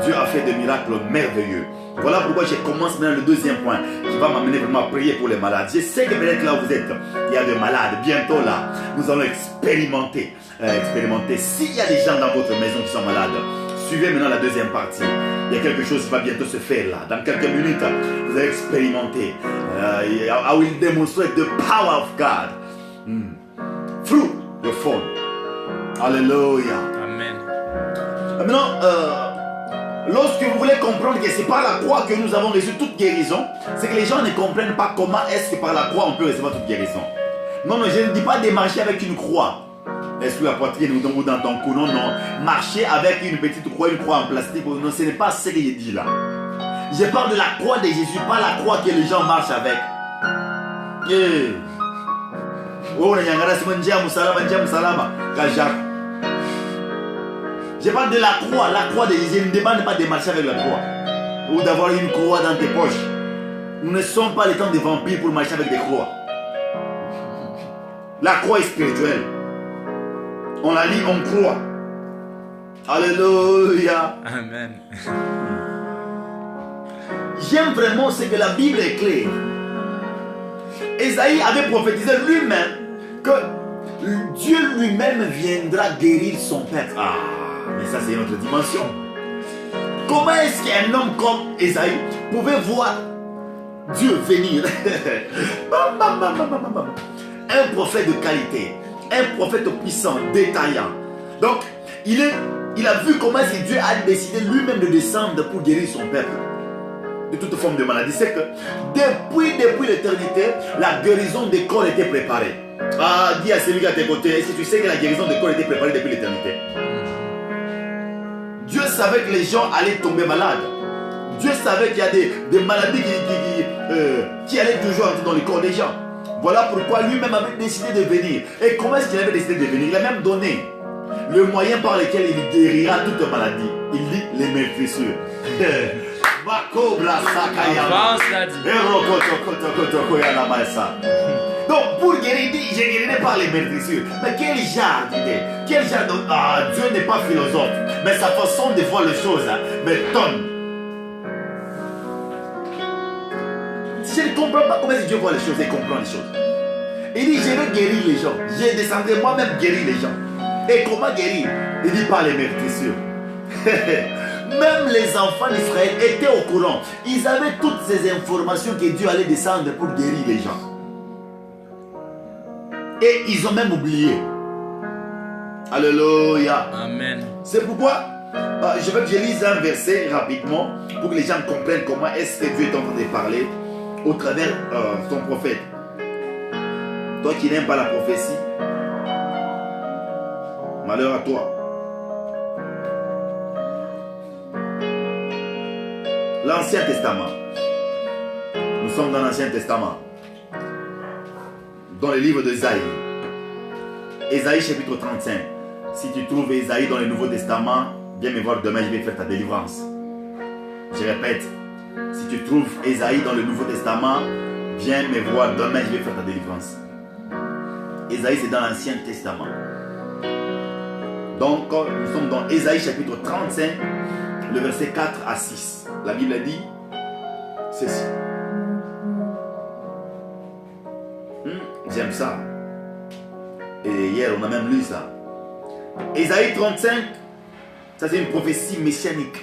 Dieu a fait des miracles merveilleux. Voilà pourquoi je commence maintenant le deuxième point qui va m'amener vraiment à prier pour les malades. Je sais que peut-être là où vous êtes, il y a des malades. Bientôt là, nous allons expérimenter. S'il y a des gens dans votre maison qui sont malades, suivez maintenant la deuxième partie. Il y a quelque chose qui va bientôt se faire là. Dans quelques minutes, vous allez expérimenter. I will demonstrate the power of God through your phone. Alléluia. Amen. Maintenant, lorsque vous voulez comprendre que c'est par la croix que nous avons reçu toute guérison, c'est que les gens ne comprennent pas comment est-ce que par la croix on peut recevoir toute guérison. Non, je ne dis pas de marcher avec une croix. Est-ce que la poitrine ou dans ton cou? Non. Marcher avec une petite croix, une croix en plastique. Non, ce n'est pas ce que je dis là. Je parle de la croix de Jésus, pas la croix que les gens marchent avec. Oh, je parle de la croix de Jésus. Ne demande pas de marcher avec la croix ou d'avoir une croix dans tes poches. Nous ne sommes pas les temps des vampires pour marcher avec des croix. La croix est spirituelle. On la lit, on croit. Alléluia. Amen. J'aime vraiment ce que la Bible est claire. Ésaïe avait prophétisé lui-même que Dieu lui-même viendra guérir son peuple. Ah, mais ça c'est une autre dimension. Comment est-ce qu'un homme comme Ésaïe pouvait voir Dieu venir? Un prophète de qualité, un prophète puissant, détaillant. Donc, il a vu comment Dieu a décidé lui-même de descendre pour guérir son peuple de toute forme de maladie. C'est que depuis l'éternité, la guérison des corps était préparée. Ah, dis à celui qui est à tes côtés, si tu sais que la guérison des corps était préparée depuis l'éternité. Dieu savait que les gens allaient tomber malades. Dieu savait qu'il y a des maladies qui allaient toujours entrer dans les corps des gens. Voilà pourquoi lui-même avait décidé de venir. Et comment est-ce qu'il avait décidé de venir? Il a même donné le moyen par lequel il guérira toute maladie. Il dit les meurtrissures. Avance la dit. Donc pour guérir, il dit, je guérirai par les meurtrissures. Mais quel genre d'idée? Quel genre de... Ah, Dieu n'est pas philosophe. Mais sa façon de voir les choses m'étonne. Je ne comprends pas comment Dieu voit les choses et comprend les choses. Il dit, je vais guérir les gens. Je descendrai moi-même guérir les gens. Et comment guérir? Il dit, par les meurtrissures. Même les enfants d'Israël étaient au courant. Ils avaient toutes ces informations que Dieu allait descendre pour guérir les gens. Et ils ont même oublié. Alléluia. Amen. C'est pourquoi je veux que je lise un verset rapidement pour que les gens comprennent comment est-ce que Dieu est en train de parler au travers son prophète. Toi qui n'aimes pas la prophétie, malheur à toi. L'Ancien Testament. Nous sommes dans l'Ancien Testament. Dans le livre d'Ésaïe. Ésaïe chapitre 35. Si tu trouves Ésaïe dans le Nouveau Testament, viens me voir demain, je vais faire ta délivrance. Je répète, si tu trouves Ésaïe dans le Nouveau Testament, viens me voir demain, je vais faire ta délivrance. Ésaïe, c'est dans l'Ancien Testament. Donc, nous sommes dans Ésaïe chapitre 35, le verset 4 à 6. La Bible dit ceci. J'aime ça. Et hier, on a même lu ça. Ésaïe 35, ça c'est une prophétie messianique.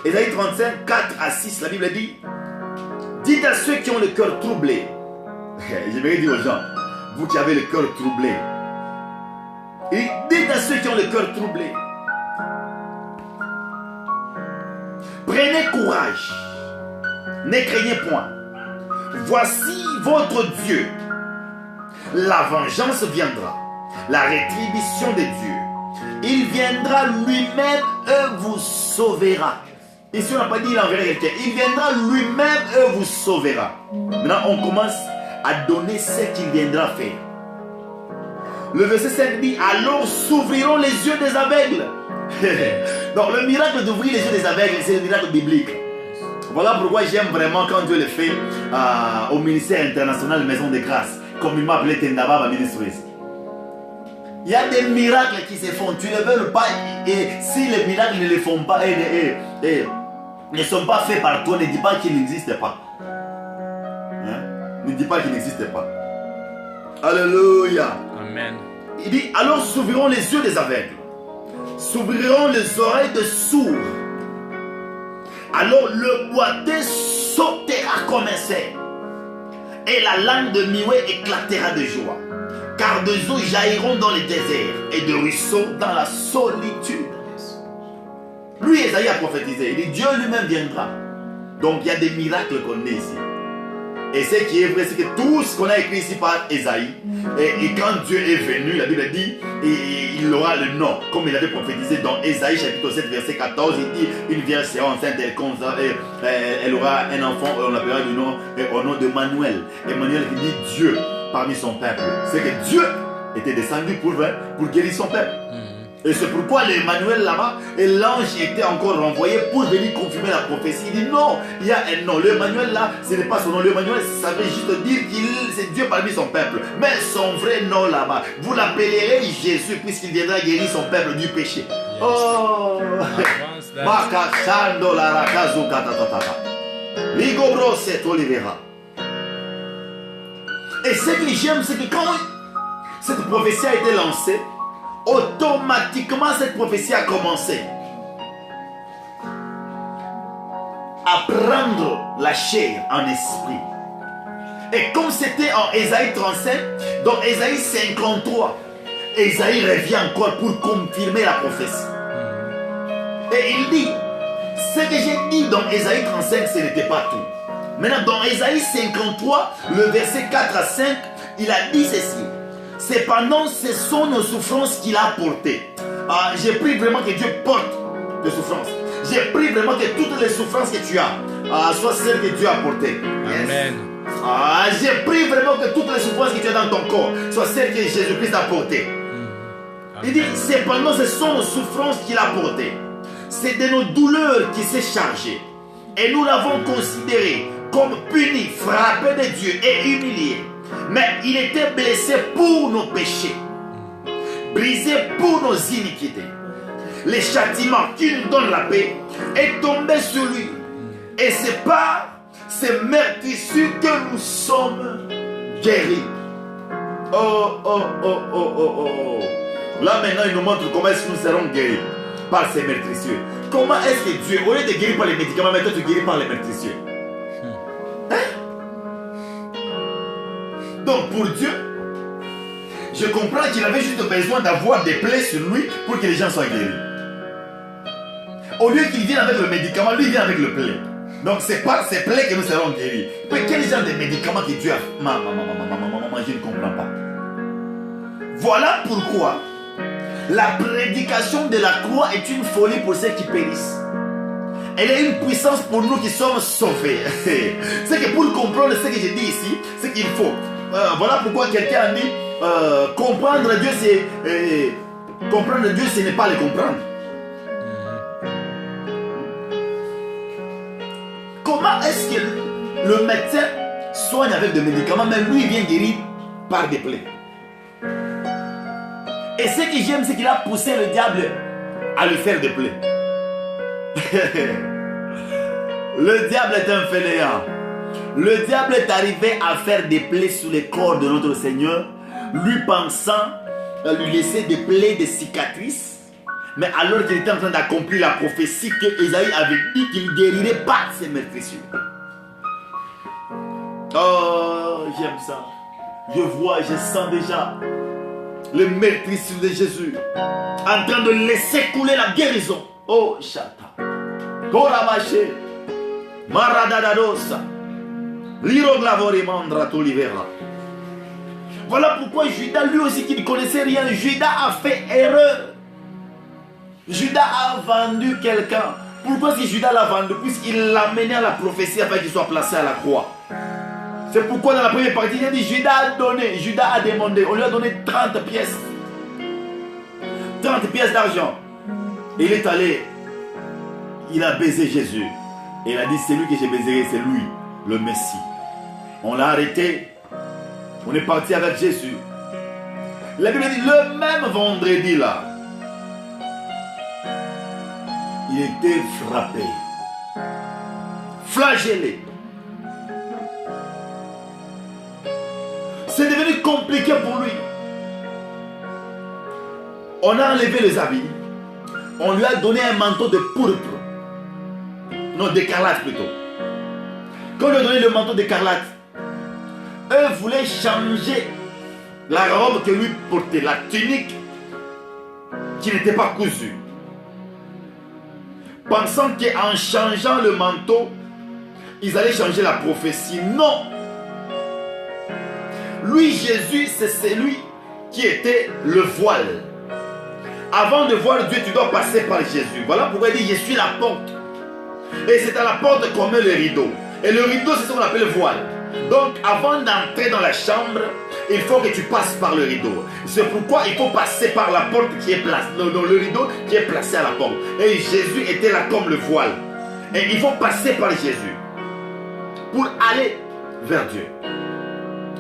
Ésaïe 35, 4 à 6, la Bible dit: dites à ceux qui ont le cœur troublé. J'aimerais dire aux gens, vous qui avez le cœur troublé, Il dit à ceux qui ont le cœur troublé, prenez courage, ne craignez point. Voici votre Dieu. La vengeance viendra, la rétribution de Dieu. Il viendra lui-même et vous sauvera. Ici, on n'a pas dit il enverra quelqu'un. Il viendra lui-même et vous sauvera. Maintenant, on commence à donner ce qu'il viendra faire. Le verset 5 dit, alors s'ouvriront les yeux des aveugles. Donc, le miracle d'ouvrir les yeux des aveugles, c'est le miracle biblique. Voilà pourquoi j'aime vraiment quand Dieu le fait au ministère international Maison de Grâce, comme il m'a appelé Tendaba Ministries. Il y a des miracles qui se font, tu ne veux pas, et si les miracles ne les font pas, ne sont pas faits par toi, ne dis pas qu'ils n'existent pas. Hein? Ne dis pas qu'ils n'existent pas. Alléluia. Amen. Il dit, alors s'ouvriront les yeux des aveugles, s'ouvriront les oreilles des sourds. Alors le boiteux sautera comme un cerf, et la langue de Mioué éclatera de joie. Car des eaux jailliront dans les déserts, et des ruisseaux dans la solitude. Lui, Esaïe a prophétisé. Il dit, Dieu lui-même viendra. Donc il y a des miracles qu'on est ici. Et ce qui est vrai, c'est que tout ce qu'on a écrit ici par Esaïe, et quand Dieu est venu, la Bible dit, il aura le nom, comme il avait prophétisé dans Esaïe chapitre 7 verset 14, il dit, une vierge sera enceinte, elle aura un enfant, on l'appellera du nom, au nom de Manuel. Emmanuel qui dit Dieu parmi son peuple. C'est que Dieu était descendu pour guérir son peuple. Et c'est pourquoi l'Emmanuel là-bas, et l'ange était encore renvoyé pour venir confirmer la prophétie. Il dit non, il y a un nom. L'Emmanuel là, ce n'est pas son nom. L'Emmanuel, ça veut juste dire qu'il c'est Dieu parmi son peuple. Mais son vrai nom là-bas, vous l'appellerez Jésus, puisqu'il viendra guérir son peuple du péché. Yes. Oh, Makachando la rakazu katatata. Ligobro c'est Olivera. Et ce que j'aime, c'est que quand cette prophétie a été lancée, automatiquement cette prophétie a commencé à prendre la chair en esprit. Et comme c'était en Ésaïe 35, dans Ésaïe 53, Ésaïe revient encore pour confirmer la prophétie. Et il dit, ce que j'ai dit dans Ésaïe 35, ce n'était pas tout. Maintenant, dans Ésaïe 53, le verset 4 à 5, il a dit ceci. Cependant, ce sont nos souffrances qu'il a portées. J'ai pris vraiment que Dieu porte des souffrances. J'ai pris vraiment que toutes les souffrances que tu as soient celles que Dieu a portées. Amen. Yes. J'ai pris vraiment que toutes les souffrances que tu as dans ton corps soient celles que Jésus-Christ a portées. Il dit, cependant, ce sont nos souffrances qu'il a portées. C'est de nos douleurs qu'il s'est chargé. Et nous l'avons considéré comme puni, frappé de Dieu et humilié. Mais il était blessé pour nos péchés, brisé pour nos iniquités. Le châtiment qui nous donne la paix est tombé sur lui. Et c'est par ces meurtrissures que nous sommes guéris. Oh, oh, oh, oh, oh, oh. Là maintenant, il nous montre comment est-ce que nous serons guéris par ces meurtrissures. Comment est-ce que Dieu, au lieu de guérir par les médicaments, maintenant tu guéris par les meurtrissures? Donc pour Dieu, je comprends qu'il avait juste besoin d'avoir des plaies sur lui pour que les gens soient guéris. Au lieu qu'il vienne avec le médicament, lui vient avec le plaie. Donc c'est par ces plaies que nous serons guéris. Mais quel genre de médicaments que Dieu a? Maman, je ne comprends pas. Voilà pourquoi la prédication de la croix est une folie pour ceux qui périssent. Elle est une puissance pour nous qui sommes sauvés. C'est que pour comprendre ce que j'ai dit ici, c'est qu'il faut. Voilà pourquoi quelqu'un a dit comprendre Dieu, c'est comprendre Dieu, ce n'est pas le comprendre. Comment est-ce que le médecin soigne avec des médicaments, mais lui il vient guérir par des plaies? Et ce que j'aime, c'est qu'il a poussé le diable à lui faire des plaies. Le diable est un fainéant. Le diable est arrivé à faire des plaies sur le corps de notre Seigneur, lui pensant lui laisser des plaies, des cicatrices. Mais alors qu'il était en train d'accomplir la prophétie que Esaïe avait dit qu'il guérirait par ses meurtrissures. Oh, j'aime ça. Je vois, je sens déjà le meurtrissure de Jésus, en train de laisser couler la guérison. Oh, Chata. Korabaché. Maradadadosa. Liro glavori mandra tulivera. Voilà pourquoi Judas, lui aussi qui ne connaissait rien, Judas a fait erreur. Judas a vendu quelqu'un. Pourquoi si Judas l'a vendu? Puisqu'il l'a mené à la prophétie afin qu'il soit placé à la croix. C'est pourquoi dans la première partie, il a dit Judas a donné, Judas a demandé. On lui a donné 30 pièces. 30 pièces d'argent. Et il est allé. Il a baisé Jésus. Et il a dit, c'est lui que j'ai baisé, c'est lui, le Messie. On l'a arrêté. On est parti avec Jésus. La Bible dit, le même vendredi là, il était frappé, flagellé. C'est devenu compliqué pour lui. On a enlevé les habits. On lui a donné un manteau de pourpre. Non, d'écarlate plutôt. Quand on lui a donné le manteau d'écarlate, eux voulaient changer la robe que lui portait, la tunique qui n'était pas cousue. Pensant qu'en changeant le manteau, ils allaient changer la prophétie. Non. Lui, Jésus, c'est celui qui était le voile. Avant de voir Dieu, tu dois passer par Jésus. Voilà pourquoi il dit, je suis la porte. Et c'est à la porte qu'on met le rideau. Et le rideau, c'est ce qu'on appelle le voile. Donc, avant d'entrer dans la chambre, il faut que tu passes par le rideau. C'est pourquoi il faut passer par la porte qui est placée, le rideau qui est placé à la porte. Et Jésus était là comme le voile. Et il faut passer par Jésus pour aller vers Dieu.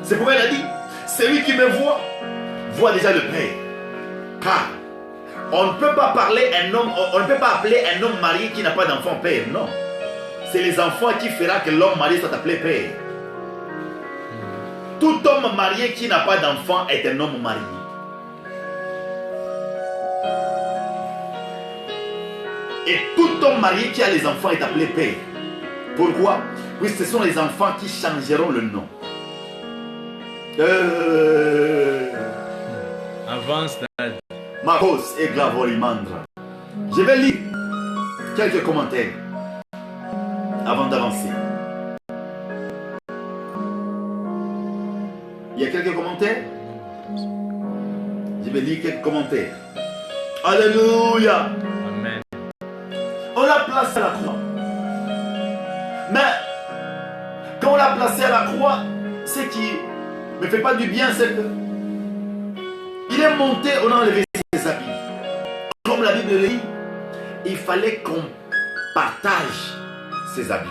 C'est pourquoi il a dit, celui qui me voit déjà le Père. Car on ne peut pas parler un homme, on ne peut pas appeler un homme marié qui n'a pas d'enfant père, non. C'est les enfants qui fera que l'homme marié soit appelé père. Tout homme marié qui n'a pas d'enfant est un homme marié. Et tout homme marié qui a les enfants est appelé père. Pourquoi? Oui, ce sont les enfants qui changeront le nom. Avance, Dad. Marcos et Glavorimandra. Je vais lire quelques commentaires avant d'avancer. Il y a quelques commentaires? Je vais lire quelques commentaires. Alléluia. Amen. On l'a placé à la croix. Mais quand on l'a placé à la croix, ce qui ne me fait pas du bien, c'est que il est monté, on a enlevé ses habits. Comme la Bible dit, il fallait qu'on partage ses habits.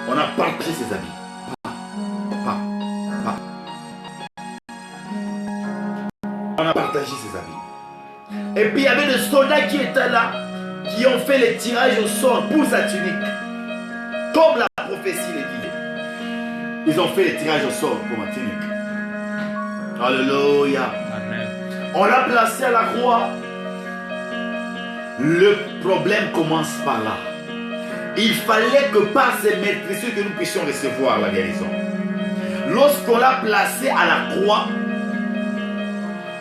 On a partagé ses habits. On a partagé ses habits. Et puis il y avait des soldats qui étaient là, qui ont fait les tirages au sort pour sa tunique. Comme la prophétie le dit. Ils ont fait les tirages au sort pour ma tunique. Alléluia. Amen. On l'a placé à la croix. Le problème commence par là. Il fallait que par ces maîtrisses que nous puissions recevoir la guérison. Lorsqu'on l'a placé à la croix,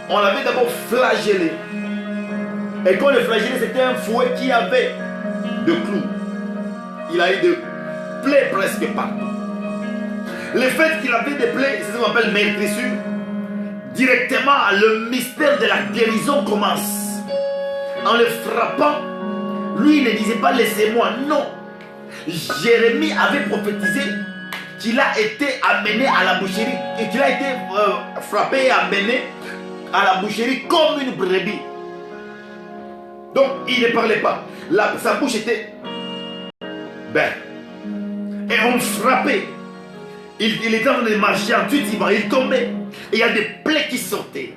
on l'avait d'abord flagellé. Et quand le flagellé, c'était un fouet qui avait de clous. Il a eu des plaies presque partout. Le fait qu'il avait des plaies, c'est ce qu'on appelle maîtrissure. Directement, le mystère de la guérison commence. En le frappant, lui il ne disait pas laissez-moi, non. Jérémie avait prophétisé qu'il a été amené à la boucherie et qu'il a été frappé et amené à la boucherie comme une brebis. Donc il ne parlait pas. Sa bouche était belle. Et on le frappait. Il était en train de marcher en tutiban, il tombait. Et il y a des plaies qui sortaient.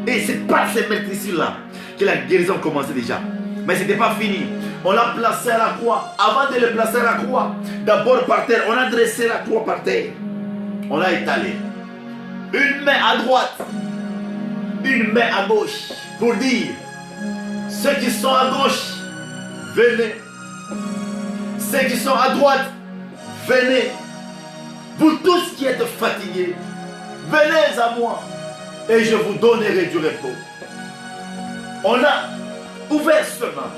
Et c'est par ces maîtrises-là que la guérison commençait déjà. Mais ce n'était pas fini. On l'a placé à la croix. Avant de le placer à la croix, d'abord par terre, on a dressé la croix par terre. On l'a étalé. Une main à droite, une main à gauche. Pour dire, ceux qui sont à gauche, venez. Ceux qui sont à droite, venez. Vous tous qui êtes fatigués, venez à moi. et je vous donnerai du repos. On a ouvert ce main.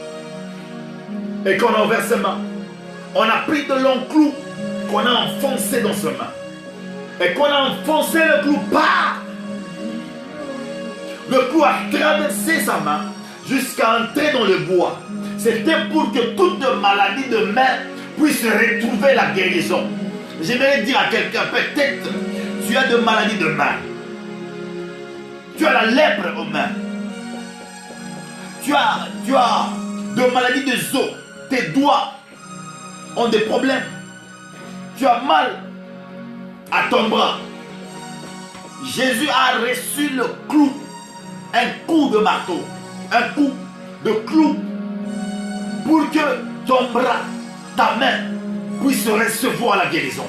Et quand on a ouvert ce main, on a pris de longs clous qu'on a enfoncés dans ce main. Et qu'on a enfoncé le clou, le clou a traversé sa main jusqu'à entrer dans le bois. C'était pour que toute maladie de main puisse retrouver la guérison. J'aimerais dire à quelqu'un, peut-être tu as de maladies de main. Tu as la lèpre aux mains. Tu as de maladies des os. Tes doigts ont des problèmes. Tu as mal à ton bras. Jésus a reçu le clou, un coup de marteau, un coup de clou pour que ton bras, ta main puisse recevoir la guérison.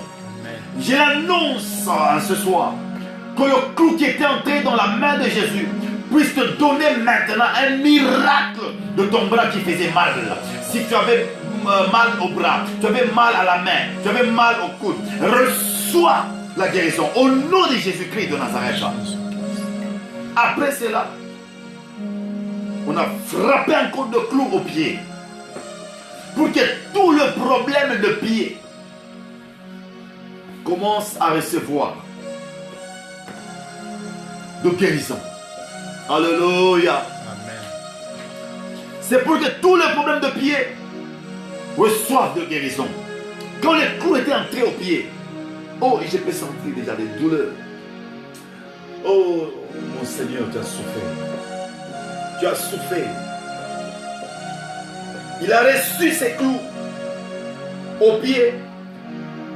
Je l'annonce ce soir que le clou qui était entré dans la main de Jésus puisse te donner maintenant un miracle de ton bras qui faisait mal. Si tu avais mal au bras, tu avais mal à la main, tu avais mal au coude, reçois la guérison au nom de Jésus-Christ de Nazareth. Après cela, on a frappé un coup de clou au pied pour que tout le problème de pied commence à recevoir de guérison. Alléluia. Amen. C'est pour que tous les problèmes de pied reçoivent de guérison. Quand les clous étaient entrés au pied, oh, je peux sentir déjà des douleurs. Oh, mon Seigneur, tu as souffert. Tu as souffert. Il a reçu ces clous au pied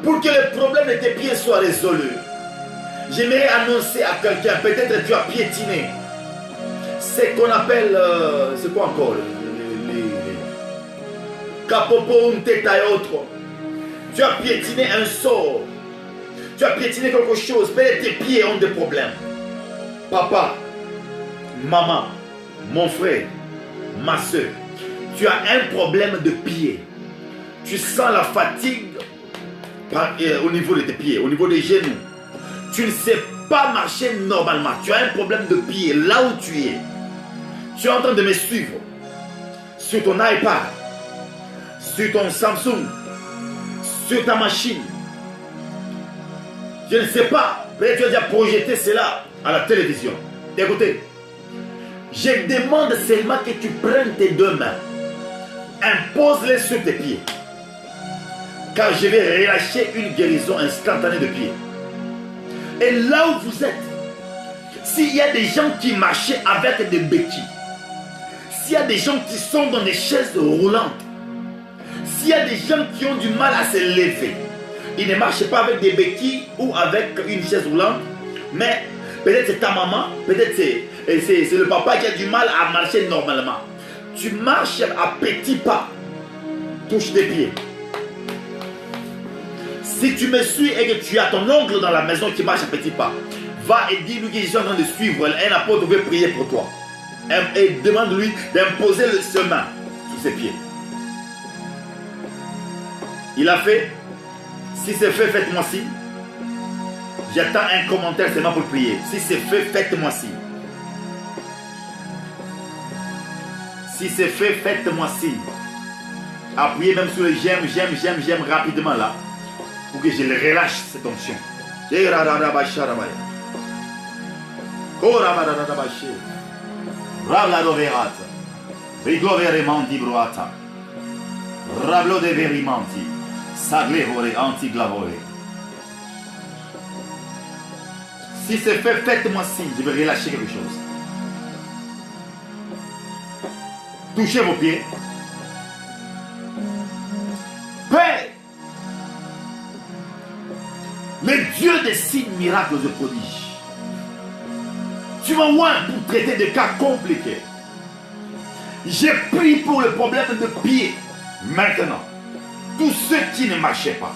pour que le problème de tes pieds soit résolu. J'aimerais annoncer à quelqu'un, peut-être tu as piétiné. C'est qu'on appelle, c'est quoi encore les capopo, une tête et autres. Tu as piétiné un sort. Tu as piétiné quelque chose. Peut-être tes pieds ont des problèmes. Papa, maman, mon frère, ma soeur, tu as un problème de pied. Tu sens la fatigue au niveau de tes pieds, au niveau des genoux. Tu ne sais pas marcher normalement. Tu as un problème de pied là où tu es. Tu es en train de me suivre sur ton iPad, sur ton Samsung, sur ta machine. Je ne sais pas, peut-être tu as déjà projeté cela à la télévision. Écoutez, je demande seulement que tu prennes tes deux mains, impose-les sur tes pieds, car je vais relâcher une guérison instantanée de pieds. Et là où vous êtes, s'il y a des gens qui marchaient avec des béquilles, s'il y a des gens qui sont dans des chaises roulantes, s'il y a des gens qui ont du mal à se lever, ils ne marchent pas avec des béquilles ou avec une chaise roulante, mais peut-être c'est ta maman, peut-être c'est le papa qui a du mal à marcher normalement. Tu marches à petits pas, touche tes pieds. Si tu me suis et que tu as ton oncle dans la maison qui marche à petits pas, va et dis-lui que je suis en train de suivre. Un apôtre veut prier pour toi. Et demande-lui d'imposer le chemin sur ses pieds. Il a fait. Si c'est fait, faites-moi signe. J'attends un commentaire seulement pour prier. Si c'est fait, faites-moi signe. Si c'est fait, faites-moi signe. Appuyez même sur le j'aime rapidement là. Pour que je le relâche cette onction. Rablo de verimanti, saglevore antiglavore. Si c'est fait, faites-moi signe, je vais relâcher quelque chose. Touchez vos pieds. Père, le Dieu des signes, miracles et prodiges, tu m'envoies pour traiter de cas compliqués. J'ai pris pour le problème de pied. Maintenant, tous ceux qui ne marchaient pas,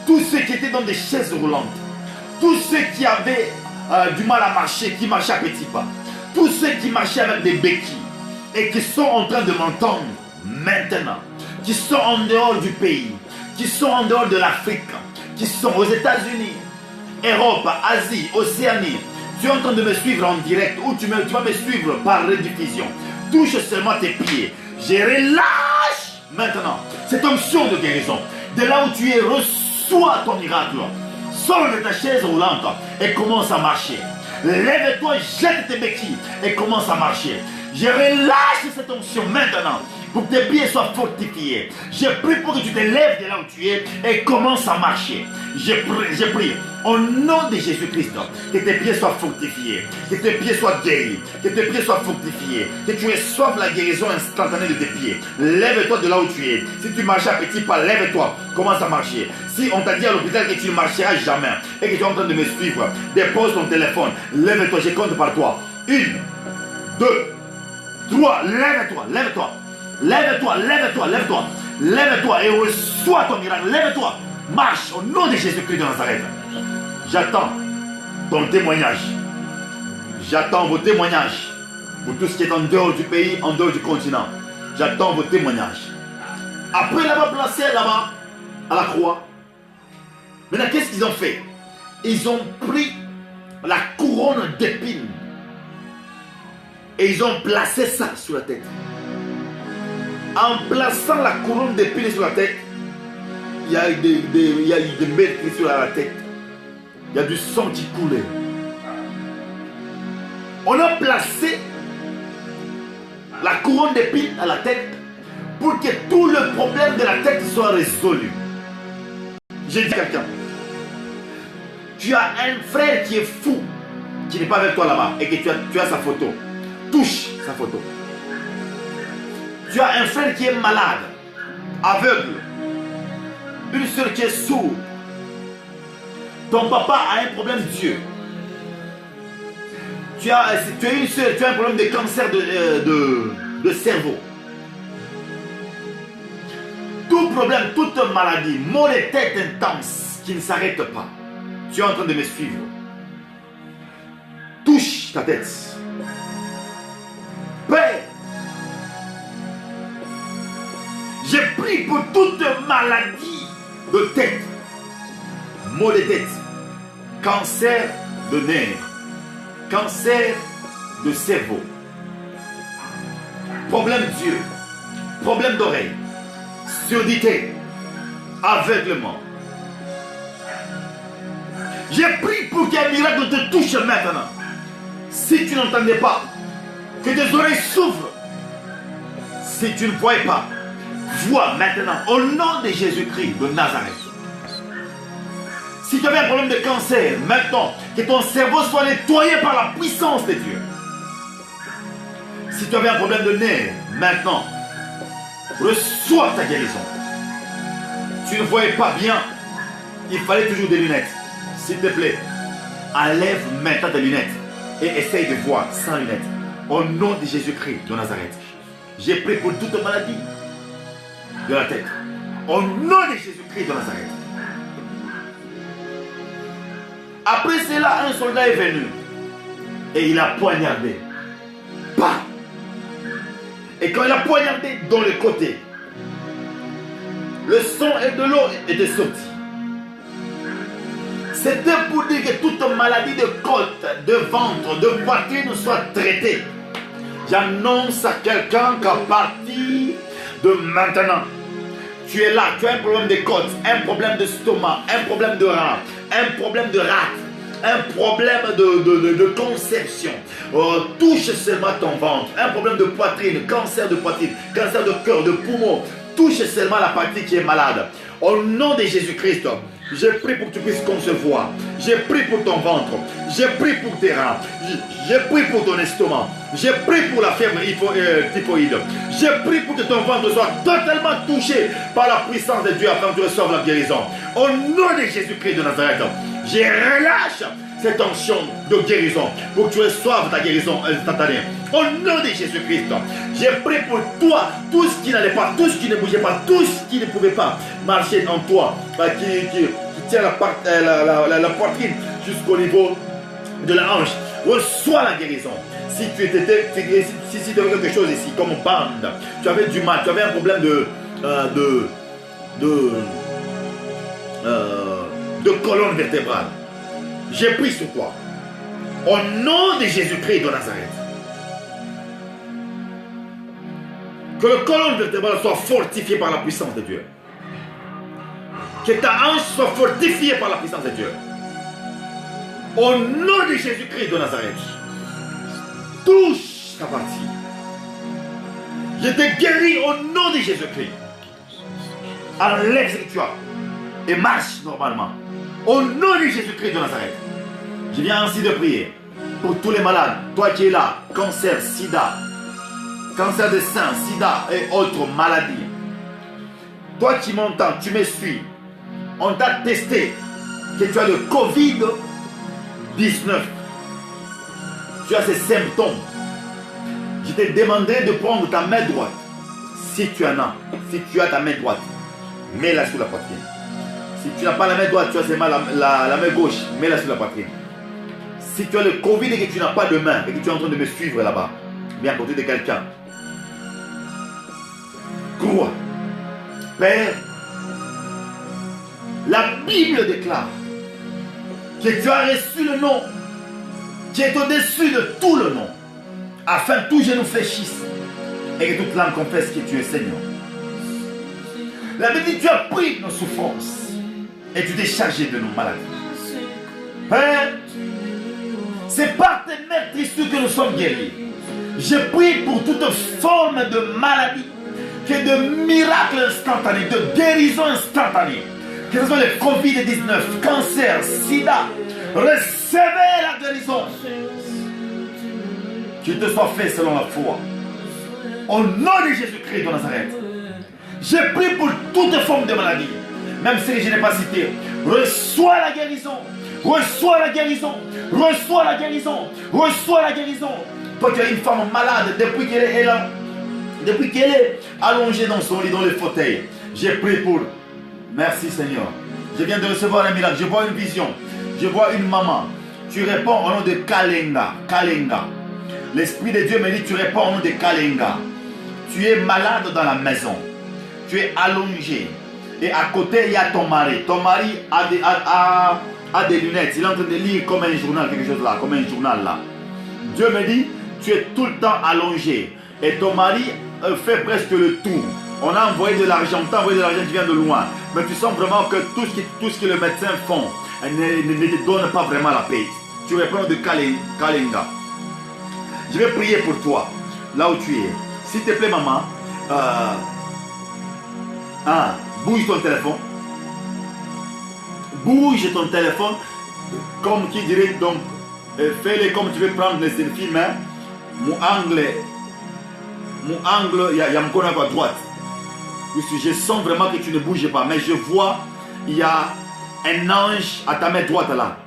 tous ceux qui étaient dans des chaises roulantes, tous ceux qui avaient du mal à marcher, qui marchaient à petits pas, tous ceux qui marchaient avec des béquilles et qui sont en train de m'entendre maintenant, qui sont en dehors du pays, qui sont en dehors de l'Afrique, qui sont aux États-Unis, Europe, Asie, Océanie, Tu es en train de me suivre en direct ou tu vas me suivre par rediffusion. Touche seulement tes pieds. Je relâche maintenant cette onction de guérison. De là où tu es, reçois ton miracle. Sors de ta chaise roulante et commence à marcher. Lève-toi, jette tes béquilles et commence à marcher. Je relâche cette onction maintenant pour que tes pieds soient fortifiés. Je prie pour que tu te lèves de là où tu es et commence à marcher. Je prie au nom de Jésus-Christ que tes pieds soient fortifiés, que tes pieds soient guéris, que tes pieds soient fortifiés, que tu reçoives la guérison instantanée de tes pieds. Lève-toi de là où tu es. Si tu marches à petits pas, lève-toi, commence à marcher. Si on t'a dit à l'hôpital que tu ne marcheras jamais et que tu es en train de me suivre, dépose ton téléphone, lève-toi, je compte par toi. 1, 2, 3, lève-toi, lève-toi. Lève-toi, lève-toi, lève-toi. Lève-toi et reçois ton miracle. Lève-toi. Marche au nom de Jésus-Christ de Nazareth. J'attends ton témoignage. J'attends vos témoignages. Pour tout ce qui est en dehors du pays, en dehors du continent. J'attends vos témoignages. Après l'avoir placé là-bas, à la croix, maintenant qu'est-ce qu'ils ont fait? Ils ont pris la couronne d'épines et ils ont placé ça sur la tête. En plaçant la couronne d'épines sur la tête, il y a eu des meurtres sur la tête. Il y a du sang qui coulait. On a placé la couronne d'épines à la tête pour que tout le problème de la tête soit résolu. J'ai dit à quelqu'un, tu as un frère qui est fou, qui n'est pas avec toi là-bas et que tu as sa photo. Touche sa photo. Tu as un frère qui est malade, aveugle, une soeur qui est sourde. Ton papa a un problème d'yeux. Tu as une soeur, tu as un problème de cancer de cerveau. Tout problème, toute maladie, mal de tête intense qui ne s'arrête pas. Tu es en train de me suivre. Touche ta tête. Père, j'ai pris pour toute maladie de tête, maux de tête, cancer de nerfs, cancer de cerveau, problème d'yeux, problème d'oreille, surdité, aveuglement. J'ai pris pour qu'un miracle te touche maintenant. Si tu n'entendais pas, que tes oreilles s'ouvrent. Si tu ne voyais pas, vois maintenant au nom de Jésus-Christ de Nazareth. Si tu avais un problème de cancer, maintenant, que ton cerveau soit nettoyé par la puissance de Dieu. Si tu avais un problème de nerfs, maintenant, reçois ta guérison. Tu ne voyais pas bien, il fallait toujours des lunettes. S'il te plaît, enlève maintenant tes lunettes et essaye de voir sans lunettes. Au nom de Jésus-Christ de Nazareth, j'ai prié pour toute maladie de la tête. Au nom de Jésus-Christ de Nazareth. Après cela, un soldat est venu et il a poignardé. Bah! Et quand il a poignardé dans le côté, le sang et de l'eau étaient sortis. C'était pour dire que toute maladie de côte, de ventre, de poitrine soit traitée. J'annonce à quelqu'un qu'à partir de maintenant, tu es là, tu as un problème de côte, un problème de stomac, un problème de rein, un problème de rate, un problème de conception. Touche seulement ton ventre, un problème de poitrine, cancer de cœur, de poumon. Touche seulement la partie qui est malade. Au nom de Jésus-Christ, j'ai prié pour que tu puisses concevoir. J'ai prié pour ton ventre. J'ai prié pour tes reins. J'ai prié pour ton estomac. J'ai prié pour la fièvre typhoïde. J'ai prié pour que ton ventre soit totalement touché par la puissance de Dieu afin que tu reçoives la guérison. Au nom de Jésus-Christ de Nazareth, je relâche cette onction de guérison pour que tu reçoives ta guérison instantanée. Au nom de Jésus-Christ, j'ai prié pour toi, tout ce qui n'allait pas, tout ce qui ne bougeait pas, tout ce qui ne pouvait pas marcher en toi, qui tient la poitrine jusqu'au niveau de la hanche. Reçois la guérison. Si tu étais, si tu avais quelque chose ici, comme bande, tu avais du mal, tu avais un problème de colonne vertébrale, j'ai pris sur toi. Au nom de Jésus-Christ de Nazareth. Que le colonne vertébrale soit fortifié par la puissance de Dieu. Que ta hanche soit fortifiée par la puissance de Dieu. Au nom de Jésus-Christ de Nazareth. Touche ta partie. Je te guéris au nom de Jésus-Christ. Enlève ce que tu as et marche normalement. Au nom de Jésus-Christ de Nazareth. Je viens ainsi de prier pour tous les malades. Toi qui es là, cancer, sida, cancer des seins, sida et autres maladies. Toi qui m'entends, tu me suis. On t'a testé que tu as le Covid-19. Tu as ces symptômes. Je t'ai demandé de prendre ta main droite. Si tu en as, si tu as ta main droite, mets-la sur la poitrine. Si tu n'as pas la main droite, tu as seulement la main gauche, mets-la sur la poitrine. Si tu as le Covid et que tu n'as pas de main et que tu es en train de me suivre là-bas, bien à côté de quelqu'un, crois. Père, la Bible déclare que tu as reçu le nom qui est au-dessus de tout le nom, afin que tout genou fléchisse et que toute langue confesse que tu es Seigneur. La Bible dit que tu as pris nos souffrances et tu t'es chargé de nos maladies. Père, c'est par tes meurtrissures que nous sommes guéris. Je prie pour toute forme de maladie, que de miracles instantanés, de guérison instantanée, que ce soit le Covid-19, cancer, sida, recevez la guérison. Qu'il te soit fait selon la foi. Au nom de Jésus-Christ de Nazareth, je prie pour toute forme de maladie, même si je n'ai pas cité. Reçois la guérison. Reçois la guérison. Reçois la guérison. Reçois la guérison. Toi, tu es une femme malade depuis qu'elle est allongée dans son lit, dans le fauteuil. J'ai prié pour. Merci Seigneur. Je viens de recevoir un miracle. Je vois une vision. Je vois une maman. Tu réponds au nom de Kalenga. Kalenga. L'Esprit de Dieu me dit, tu réponds au nom de Kalenga. Tu es malade dans la maison. Tu es allongé. Et à côté, il y a ton mari. Ton mari a des lunettes. Il est en train de lire comme un journal, quelque chose là, comme un journal là. Dieu me dit, tu es tout le temps allongé. Et ton mari fait presque le tour. On a envoyé de l'argent, on t'a envoyé de l'argent qui vient de loin. Mais tu sens vraiment que tout ce que les médecins font ne te donne pas vraiment la paix. Tu réponds de Kalenga. Je vais prier pour toi, là où tu es. S'il te plaît, maman, bouge ton téléphone. Bouge ton téléphone, comme qui dirait, donc, fais-le comme tu veux prendre les selfies, mais mon angle, il y a mon corps à droite. Je sens vraiment que tu ne bouges pas, mais je vois, il y a un ange à ta main droite là,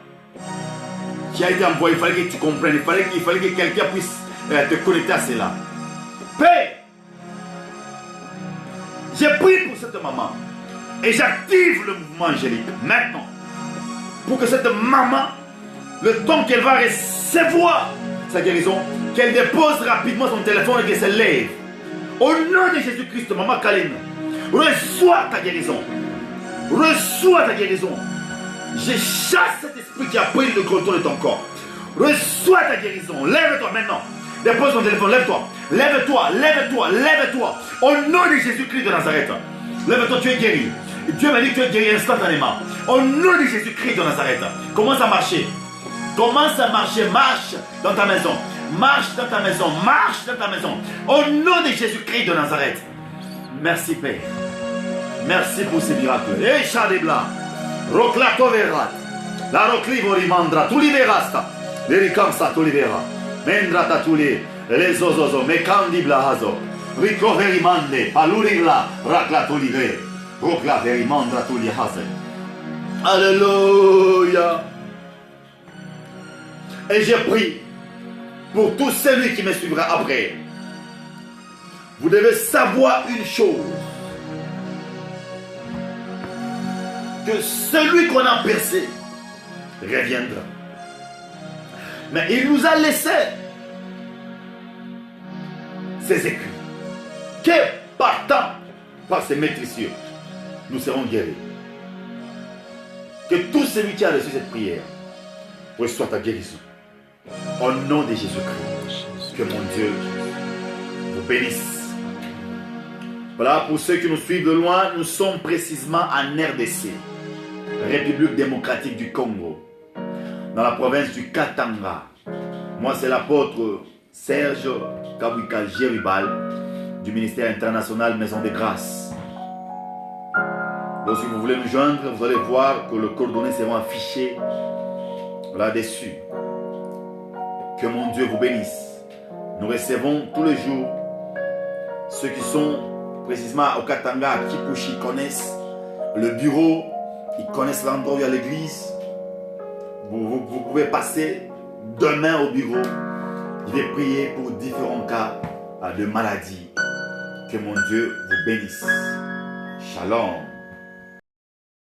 qui a été envoyé. Il fallait que tu comprennes, il fallait que quelqu'un puisse te connecter à cela. Père, j'ai prié pour cette maman et j'active le mouvement angélique maintenant pour que cette maman, le temps qu'elle va recevoir sa guérison, qu'elle dépose rapidement son téléphone et qu'elle se lève. Au nom de Jésus-Christ, maman Kaline, reçois ta guérison. Reçois ta guérison. Je chasse cet esprit qui a pris le contrôle de ton corps. Reçois ta guérison. Lève-toi maintenant. Dépose ton téléphone. Lève-toi. Lève-toi. Lève-toi. Lève-toi. Au nom de Jésus-Christ de Nazareth. Lève-toi, tu es guéri. Dieu m'a dit que tu es guéri instantanément. Au nom de Jésus-Christ de Nazareth. Commence à marcher. Commence à marcher. Marche dans ta maison. Marche dans ta maison. Marche dans ta maison. Au nom de Jésus-Christ de Nazareth. Merci Père. Merci pour ces miracles. Et Chadebla. Roclato verat. La roclivo rimandra. Tu li verasta. Le ricamsa tu li vera. Mendrata tu li. Les ozozo. Me candi blahazo. Ricoveri mande. Palurigla. Raclato li ve. Roclaveri mandra tu li hase. Alléluia. Et je prie pour tout celui qui me suivra après. Vous devez savoir une chose. Que celui qu'on a percé reviendra. Mais il nous a laissé ses écrits. Que partant par ses maîtrissures, nous serons guéris. Que tout celui qui a reçu cette prière reçoit ta guérison. Au nom de Jésus-Christ, que mon Dieu vous bénisse. Voilà, pour ceux qui nous suivent de loin, nous sommes précisément en RDC, République démocratique du Congo, dans la province du Katanga. Moi, c'est l'apôtre Serge Kabwika Géribal du ministère international Maison de Grâce. Donc, si vous voulez nous joindre, vous allez voir que les coordonnées seront affichées là-dessus. Que mon Dieu vous bénisse. Nous recevons tous les jours ceux qui sont précisément au Katanga, à Kipushi, ils connaissent le bureau, ils connaissent l'endroit où il y a l'église. Vous pouvez passer demain au bureau. Je vais prier pour différents cas de maladie. Que mon Dieu vous bénisse. Shalom.